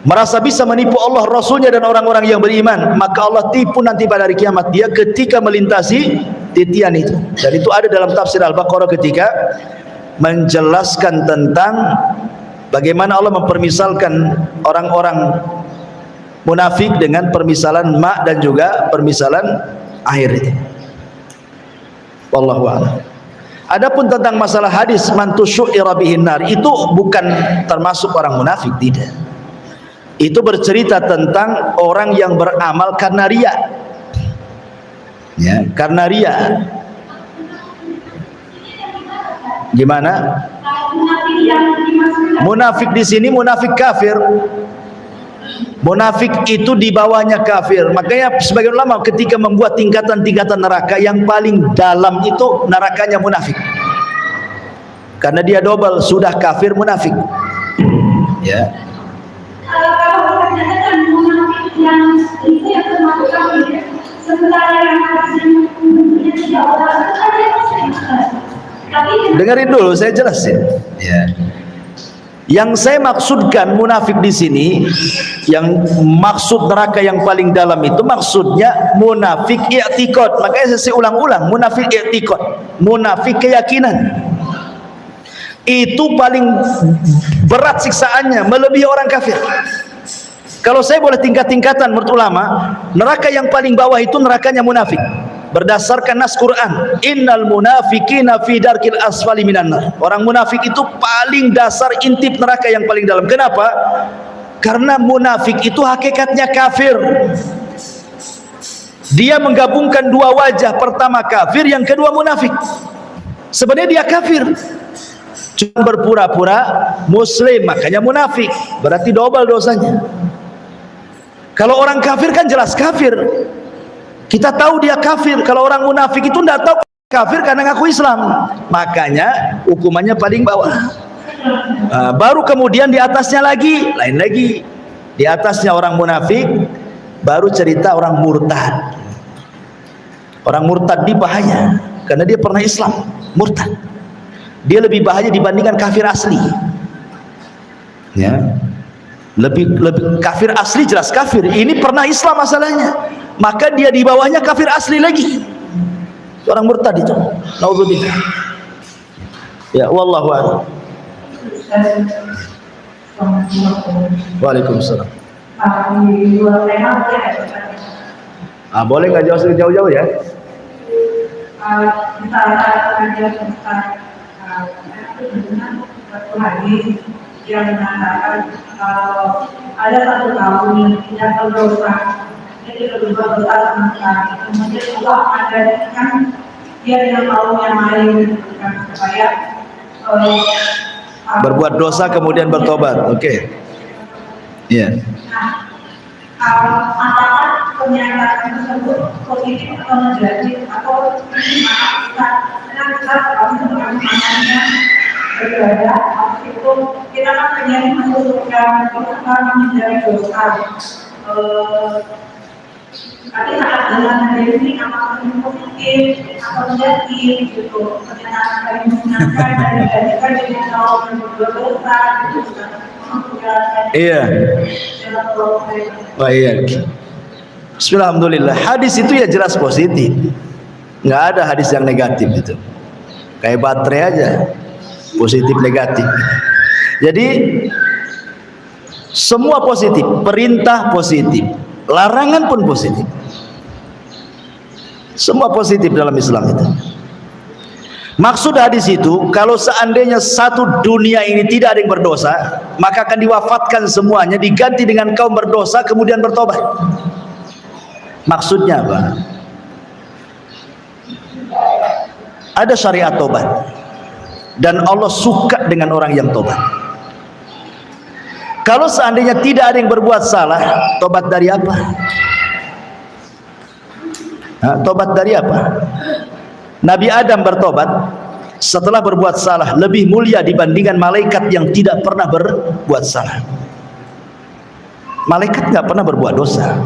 merasa bisa menipu Allah, Rasulnya dan orang-orang yang beriman, maka Allah tipu nanti pada hari kiamat dia ketika melintasi titian itu. Dan itu ada dalam tafsir Al-Baqarah ketika menjelaskan tentang bagaimana Allah mempermisalkan orang-orang munafik dengan permisalan ma dan juga permisalan air itu. Wallahu a'lam. Adapun tentang masalah hadis man tusyira bihin nar, itu bukan termasuk orang munafik, tidak. Itu bercerita tentang orang yang beramal karena riya. Ya, karena riya. Gimana? Munafik di sini munafik kafir. Munafik itu di bawahnya kafir. Makanya sebagian ulama ketika membuat tingkatan-tingkatan neraka, yang paling dalam itu nerakanya munafik. Karena dia double, sudah kafir munafik. Ya. Kalau ternyata munafik yang itu yang termasuk kafir, sementara yang harusnya tidak orang itu kan dia masih. Dengarin dulu, saya jelasin. Ya. Yang saya maksudkan munafik di sini, yang maksud neraka yang paling dalam itu maksudnya munafik i'tiqad. Makanya saya ulang-ulang, munafik i'tiqad, munafik keyakinan. Itu paling berat siksaannya, melebihi orang kafir. Kalau saya boleh tingkat-tingkatan menurut ulama, neraka yang paling bawah itu nerakanya munafik. Berdasarkan nas Quran, innal munafiqina fi darkil asfali minan nar. Orang munafik itu paling dasar, intip neraka yang paling dalam. Kenapa? Karena munafik itu hakikatnya kafir. Dia menggabungkan dua wajah, pertama kafir, yang kedua munafik. Sebenarnya dia kafir, cuma berpura-pura muslim, makanya munafik. Berarti double dosanya. Kalau orang kafir kan jelas kafir, kita tahu dia kafir. Kalau orang munafik itu tidak tahu kafir karena ngaku Islam, makanya hukumannya paling bawah. Baru kemudian di atasnya lagi, lain lagi. Di atasnya orang munafik, baru cerita orang murtad. Orang murtad di bahaya karena dia pernah Islam, murtad. Dia lebih bahaya dibandingkan kafir asli. Ya. Lebih kafir asli jelas kafir, ini pernah Islam masalahnya, maka dia di bawahnya kafir asli lagi, orang murtad itu. Naudzubillah. Ya, wallahu a'lam. Waalaikumsalam. Boleh nggak jauh-jauh ya? Yang mengatakan kalau ada satu tahun yang berdosa, jadi berdosa sama kemudian Allah ada kan dia yang mau yang lain supaya berbuat dosa kemudian bertobat. Oke. Iya. Apakah pernyataan tersebut positif atau negatif atau kita kalau sebenarnya beribadah itu kita kan terjadi mengusulkan kita menghindari dosa. Tapi saat dalam hari ini apakah ini positif atau negatif gitu pernyataan dari menyenangkan dan dijadikan dengan kalau berdosa itu iya. Oh iya. Bismillahirrahmanirrahim. Hadis itu ya jelas positif. Nggak ada hadis yang negatif itu. Kayak baterai aja. Positif negatif. Jadi semua positif, perintah positif, larangan pun positif. Semua positif dalam Islam itu. Maksud hadis itu, kalau seandainya satu dunia ini tidak ada yang berdosa, maka akan diwafatkan semuanya, diganti dengan kaum berdosa kemudian bertobat. Maksudnya apa? Ada syariat tobat, dan Allah suka dengan orang yang tobat. Kalau seandainya tidak ada yang berbuat salah, tobat dari apa? Tobat dari apa? Nabi Adam bertobat setelah berbuat salah lebih mulia dibandingkan malaikat yang tidak pernah berbuat salah. Malaikat nggak pernah berbuat dosa.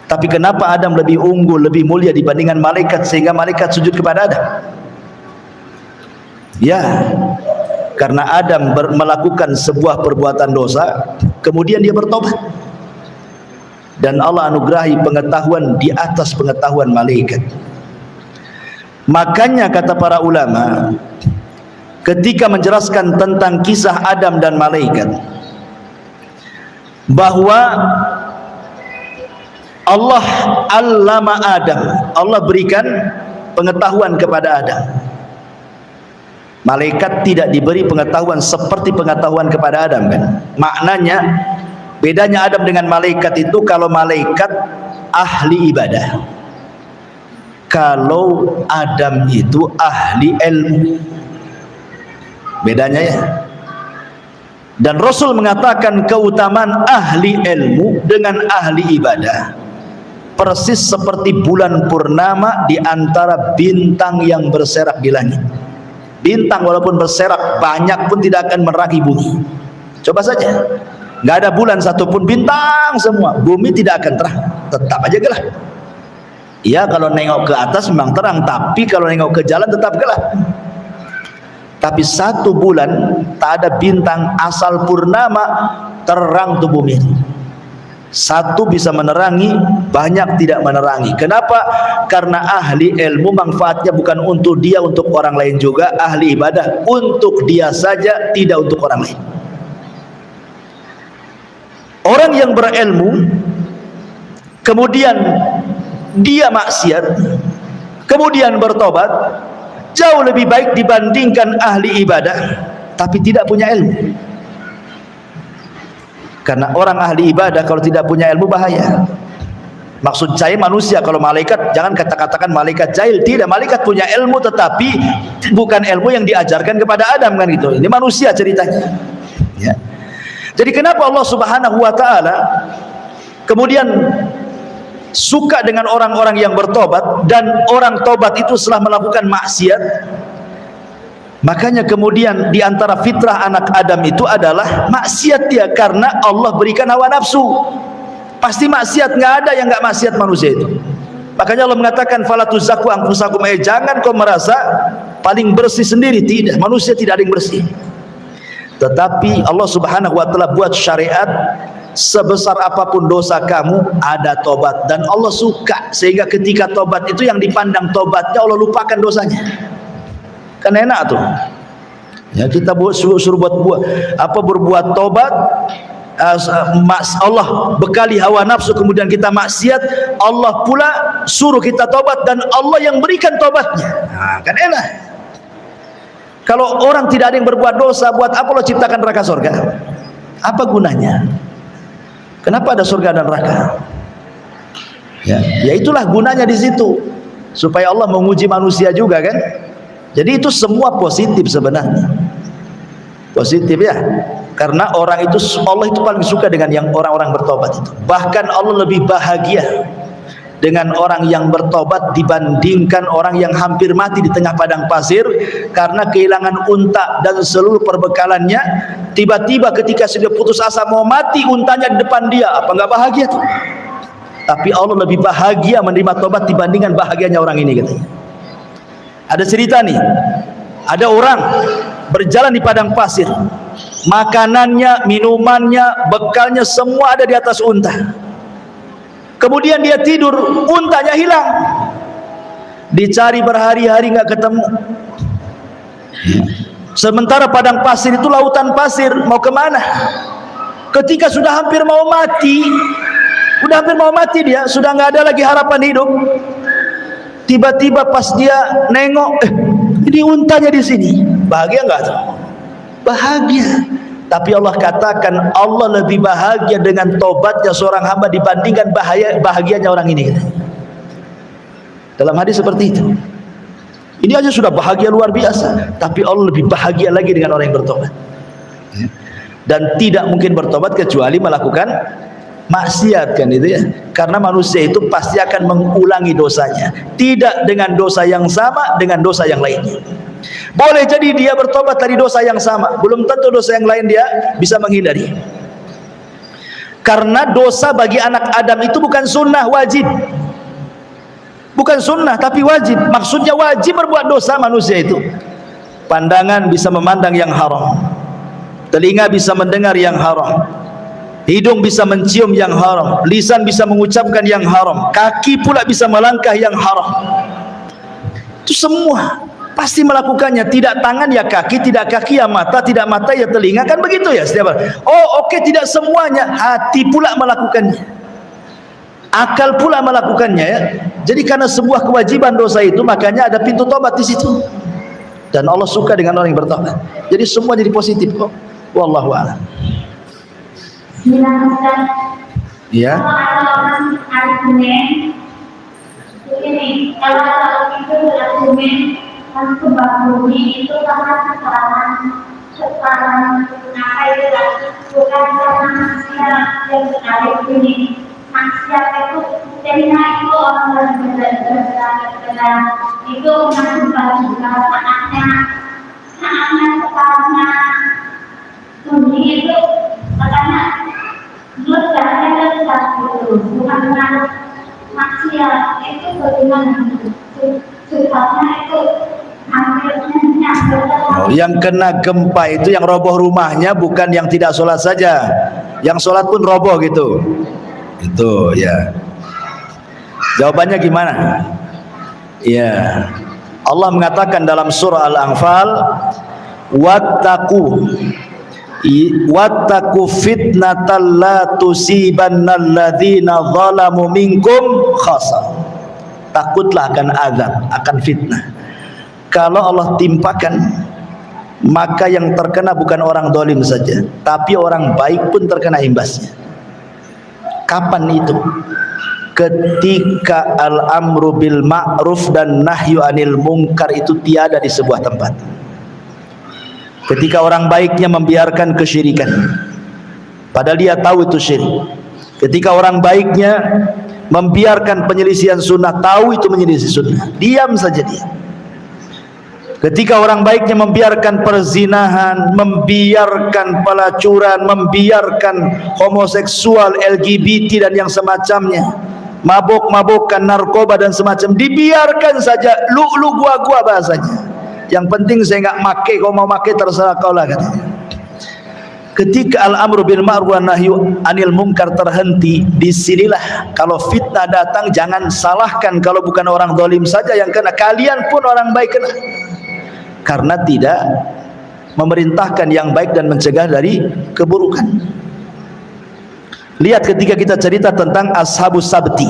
Tapi kenapa Adam lebih unggul, lebih mulia dibandingkan malaikat sehingga malaikat sujud kepada Adam? Ya, karena Adam melakukan sebuah perbuatan dosa, kemudian dia bertobat. Dan Allah anugerahi pengetahuan di atas pengetahuan malaikat. Makanya kata para ulama, ketika menjelaskan tentang kisah Adam dan malaikat, bahwa Allah allama Adam, Allah berikan pengetahuan kepada Adam. Malaikat tidak diberi pengetahuan seperti pengetahuan kepada Adam kan. Maknanya bedanya Adam dengan malaikat itu, kalau malaikat ahli ibadah, kalau Adam itu ahli ilmu. Bedanya ya. Dan Rasul mengatakan keutamaan ahli ilmu dengan ahli ibadah persis seperti bulan purnama di antara bintang yang berserak di langit. Bintang walaupun berserak banyak pun tidak akan menerangi bumi. Coba saja, nggak ada bulan satupun, bintang semua, bumi tidak akan terang, tetap aja gelap. Ya, kalau nengok ke atas memang terang, tapi kalau nengok ke jalan tetap gelap. Tapi satu bulan tak ada bintang, asal purnama terang tuh bumi. Satu bisa menerangi, banyak tidak menerangi. Kenapa? Karena ahli ilmu manfaatnya bukan untuk dia, untuk orang lain juga. Ahli ibadah untuk dia saja, tidak untuk orang lain. Orang yang berilmu kemudian dia maksiat, kemudian bertobat, jauh lebih baik dibandingkan ahli ibadah tapi tidak punya ilmu. Karena orang ahli ibadah kalau tidak punya ilmu bahaya. Maksud saya manusia, kalau malaikat jangan katakan malaikat jahil, tidak, malaikat punya ilmu tetapi bukan ilmu yang diajarkan kepada Adam kan gitu. Ini manusia ceritanya. Ya. Jadi kenapa Allah Subhanahu wa taala kemudian suka dengan orang-orang yang bertobat, dan orang tobat itu setelah melakukan maksiat? Makanya kemudian di antara fitrah anak Adam itu adalah maksiat dia, karena Allah berikan hawa nafsu. Pasti maksiat, nggak ada yang nggak maksiat manusia itu. Makanya Allah mengatakan fala tuzakku anfusakum, jangan kau merasa paling bersih sendiri, tidak, manusia tidak ada yang bersih. Tetapi Allah Subhanahu wa taala buat syariat, sebesar apapun dosa kamu ada tobat, dan Allah suka sehingga ketika tobat itu yang dipandang tobatnya, Allah lupakan dosanya. Kan enak tuh. Ya, kita suruh berbuat tobat, Allah bekali hawa nafsu, kemudian kita maksiat, Allah pula suruh kita tobat dan Allah yang berikan tobatnya. Nah, kan enak. Kalau orang tidak ada yang berbuat dosa, buat apa Allah ciptakan neraka surga? Apa gunanya? Kenapa ada surga dan neraka? Ya itulah gunanya di situ, supaya Allah menguji manusia juga kan. Jadi itu semua positif sebenarnya, positif ya, karena orang itu, Allah itu paling suka dengan yang orang-orang bertobat itu. Bahkan Allah lebih bahagia dengan orang yang bertobat dibandingkan orang yang hampir mati di tengah padang pasir karena kehilangan unta dan seluruh perbekalannya. Tiba-tiba ketika sudah putus asa mau mati, untanya di depan dia, apa nggak bahagia tuh? Tapi Allah lebih bahagia menerima tobat dibandingkan bahagianya orang ini katanya. Ada cerita nih, ada orang berjalan di padang pasir, makanannya, minumannya, bekalnya semua ada di atas unta. Kemudian dia tidur, untanya hilang. Dicari berhari-hari nggak ketemu. Sementara padang pasir itu lautan pasir, mau kemana? Ketika sudah hampir mau mati, dia sudah nggak ada lagi harapan hidup. Tiba-tiba pas dia nengok, ini untanya di sini. Bahagia nggak tuh? Bahagia. Tapi Allah katakan Allah lebih bahagia dengan tobatnya seorang hamba dibandingkan bahagianya orang ini. Dalam hadis seperti itu. Ini aja sudah bahagia luar biasa, tapi Allah lebih bahagia lagi dengan orang yang bertobat. Dan tidak mungkin bertobat kecuali melakukan maksiat kan itu ya. Karena manusia itu pasti akan mengulangi dosanya, tidak dengan dosa yang sama, dengan dosa yang lainnya. Boleh jadi dia bertobat dari dosa yang sama, belum tentu dosa yang lain dia bisa menghindari. Karena dosa bagi anak Adam itu bukan sunnah, wajib. Bukan sunnah tapi wajib. Maksudnya wajib berbuat dosa manusia itu. Pandangan bisa memandang yang haram, telinga bisa mendengar yang haram, hidung bisa mencium yang haram, lisan bisa mengucapkan yang haram, kaki pula bisa melangkah yang haram. Itu semua pasti melakukannya. Tidak tangan ya kaki, tidak kaki ya mata, tidak mata ya telinga, kan begitu ya setiap hari. Oh oke, tidak semuanya, hati pula melakukannya, akal pula melakukannya ya. Jadi karena sebuah kewajiban dosa itu, makanya ada pintu tobat di situ. Dan Allah suka dengan orang yang bertobat. Jadi semua jadi positif kok. Wallahu a'lam. Ya. Kalau ada orang argumen, begini, kalau itu argumen kebab bumi itu karena sekarang apa itu lagi, bukan karena manusia yang sekali ini. Manusia itu terima itu orang berbeda-beda itu mengajukan juga saatnya sekarangnya bumi itu makanya ledaknya ledak gitu, bukan dengan maksiat itu bagaimana sebabnya itu hampirnya. Yang kena gempa itu yang roboh rumahnya, bukan yang tidak sholat saja, yang sholat pun roboh gitu. Itu ya. Jawabannya gimana? Ya, Allah mengatakan dalam surah Al-Anfal, wattaqu fitnatal la tusibannal ladzina zalamu minkum khassa. Takutlah akan azab, akan fitnah. Kalau Allah timpakan, maka yang terkena bukan orang zalim saja, tapi orang baik pun terkena imbasnya. Kapan itu? Ketika al-amru bil ma'ruf dan nahyu anil munkar itu tiada di sebuah tempat. Ketika orang baiknya membiarkan kesyirikan, padahal dia tahu itu syirik. Ketika orang baiknya membiarkan penyelisihan sunnah, tahu itu menyelisih sunnah, diam saja dia. Ketika orang baiknya membiarkan perzinahan, membiarkan pelacuran, membiarkan homoseksual, LGBT dan yang semacamnya, mabok-mabokan, narkoba dan semacam, dibiarkan saja, lu gua bahasanya. Yang penting saya nggak make, kau mau make terserah kau lah katanya. Ketika al-amru bil ma'ruf wa nahyu anil munkar terhenti, disinilah kalau fitnah datang jangan salahkan kalau bukan orang zalim saja yang kena, kalian pun orang baik kena. Karena tidak memerintahkan yang baik dan mencegah dari keburukan. Lihat ketika kita cerita tentang Ashabus Sabti,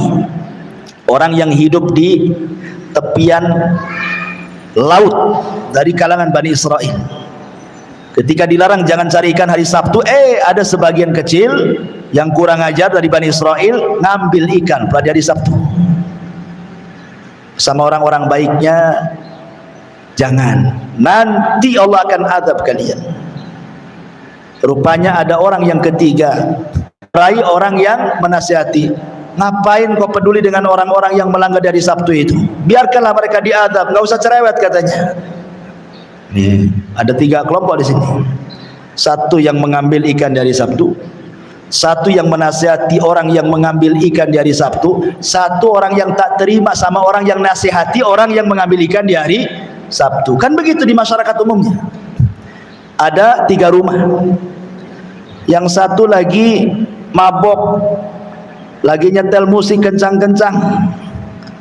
orang yang hidup di tepian laut dari kalangan Bani Israel. Ketika dilarang jangan cari ikan hari Sabtu, ada sebagian kecil yang kurang ajar dari Bani Israel ngambil ikan pada hari Sabtu. Sama orang-orang baiknya, jangan, nanti Allah akan azab kalian. Rupanya ada orang yang ketiga, orang yang menasihati, ngapain kau peduli dengan orang-orang yang melanggar dari Sabtu itu, biarkanlah mereka diazab, nggak usah cerewet katanya. Nih, ada 3 kelompok di sini. Satu yang mengambil ikan dari Sabtu, satu yang menasihati orang yang mengambil ikan di hari Sabtu, satu orang yang tak terima sama orang yang nasihati orang yang mengambil ikan di hari Sabtu. Kan begitu di masyarakat umumnya. Ada 3 rumah. Yang satu lagi mabok, lagi nyetel musik kencang-kencang.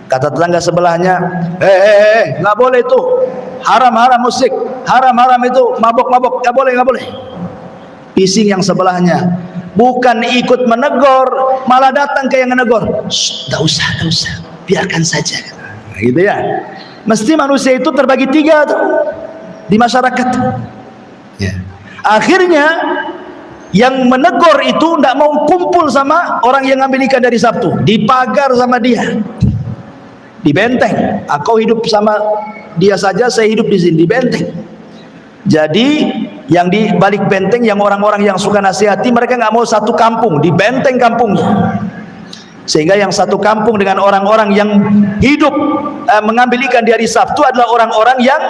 Kata tetangga sebelahnya, nggak boleh itu, haram musik, haram itu, mabok, nggak boleh. Pising yang sebelahnya, bukan ikut menegur, malah datang ke yang menegur. Nggak usah, biarkan saja. Nah, gitu ya. Mesti manusia itu terbagi 3 tuh di masyarakat. Ya. Akhirnya yang menegur itu tidak mau kumpul sama orang yang ngambil ikan dari Sabtu, dipagar sama dia, di benteng. Kau hidup sama dia saja, saya hidup di sini, di benteng. Jadi yang di balik benteng, yang orang-orang yang suka nasihati, mereka nggak mau satu kampung, di benteng kampungnya. Sehingga yang satu kampung dengan orang-orang yang hidup mengambil ikan di hari Sabtu adalah orang-orang yang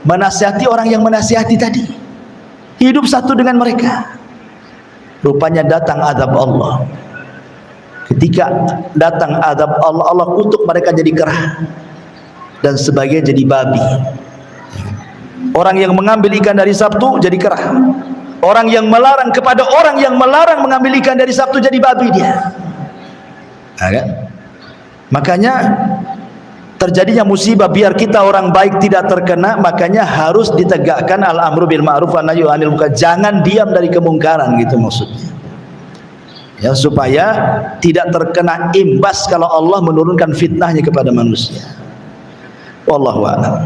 menasihati orang yang menasihati tadi. Hidup satu dengan mereka. Rupanya datang azab Allah. Ketika datang azab Allah, Allah kutuk mereka jadi kerah dan sebagian jadi babi. Orang yang mengambil ikan dari Sabtu jadi kerah. Orang yang melarang kepada orang yang melarang mengambil ikan dari Sabtu jadi babi dia. Nah, kan? Makanya terjadinya musibah biar kita orang baik tidak terkena, makanya harus ditegakkan al-amru bil ma'ruf wa nahyu 'anil munkar. Jangan diam dari kemungkaran, gitu maksudnya. Ya, supaya tidak terkena imbas kalau Allah menurunkan fitnahnya kepada manusia. Wallahu a'lam.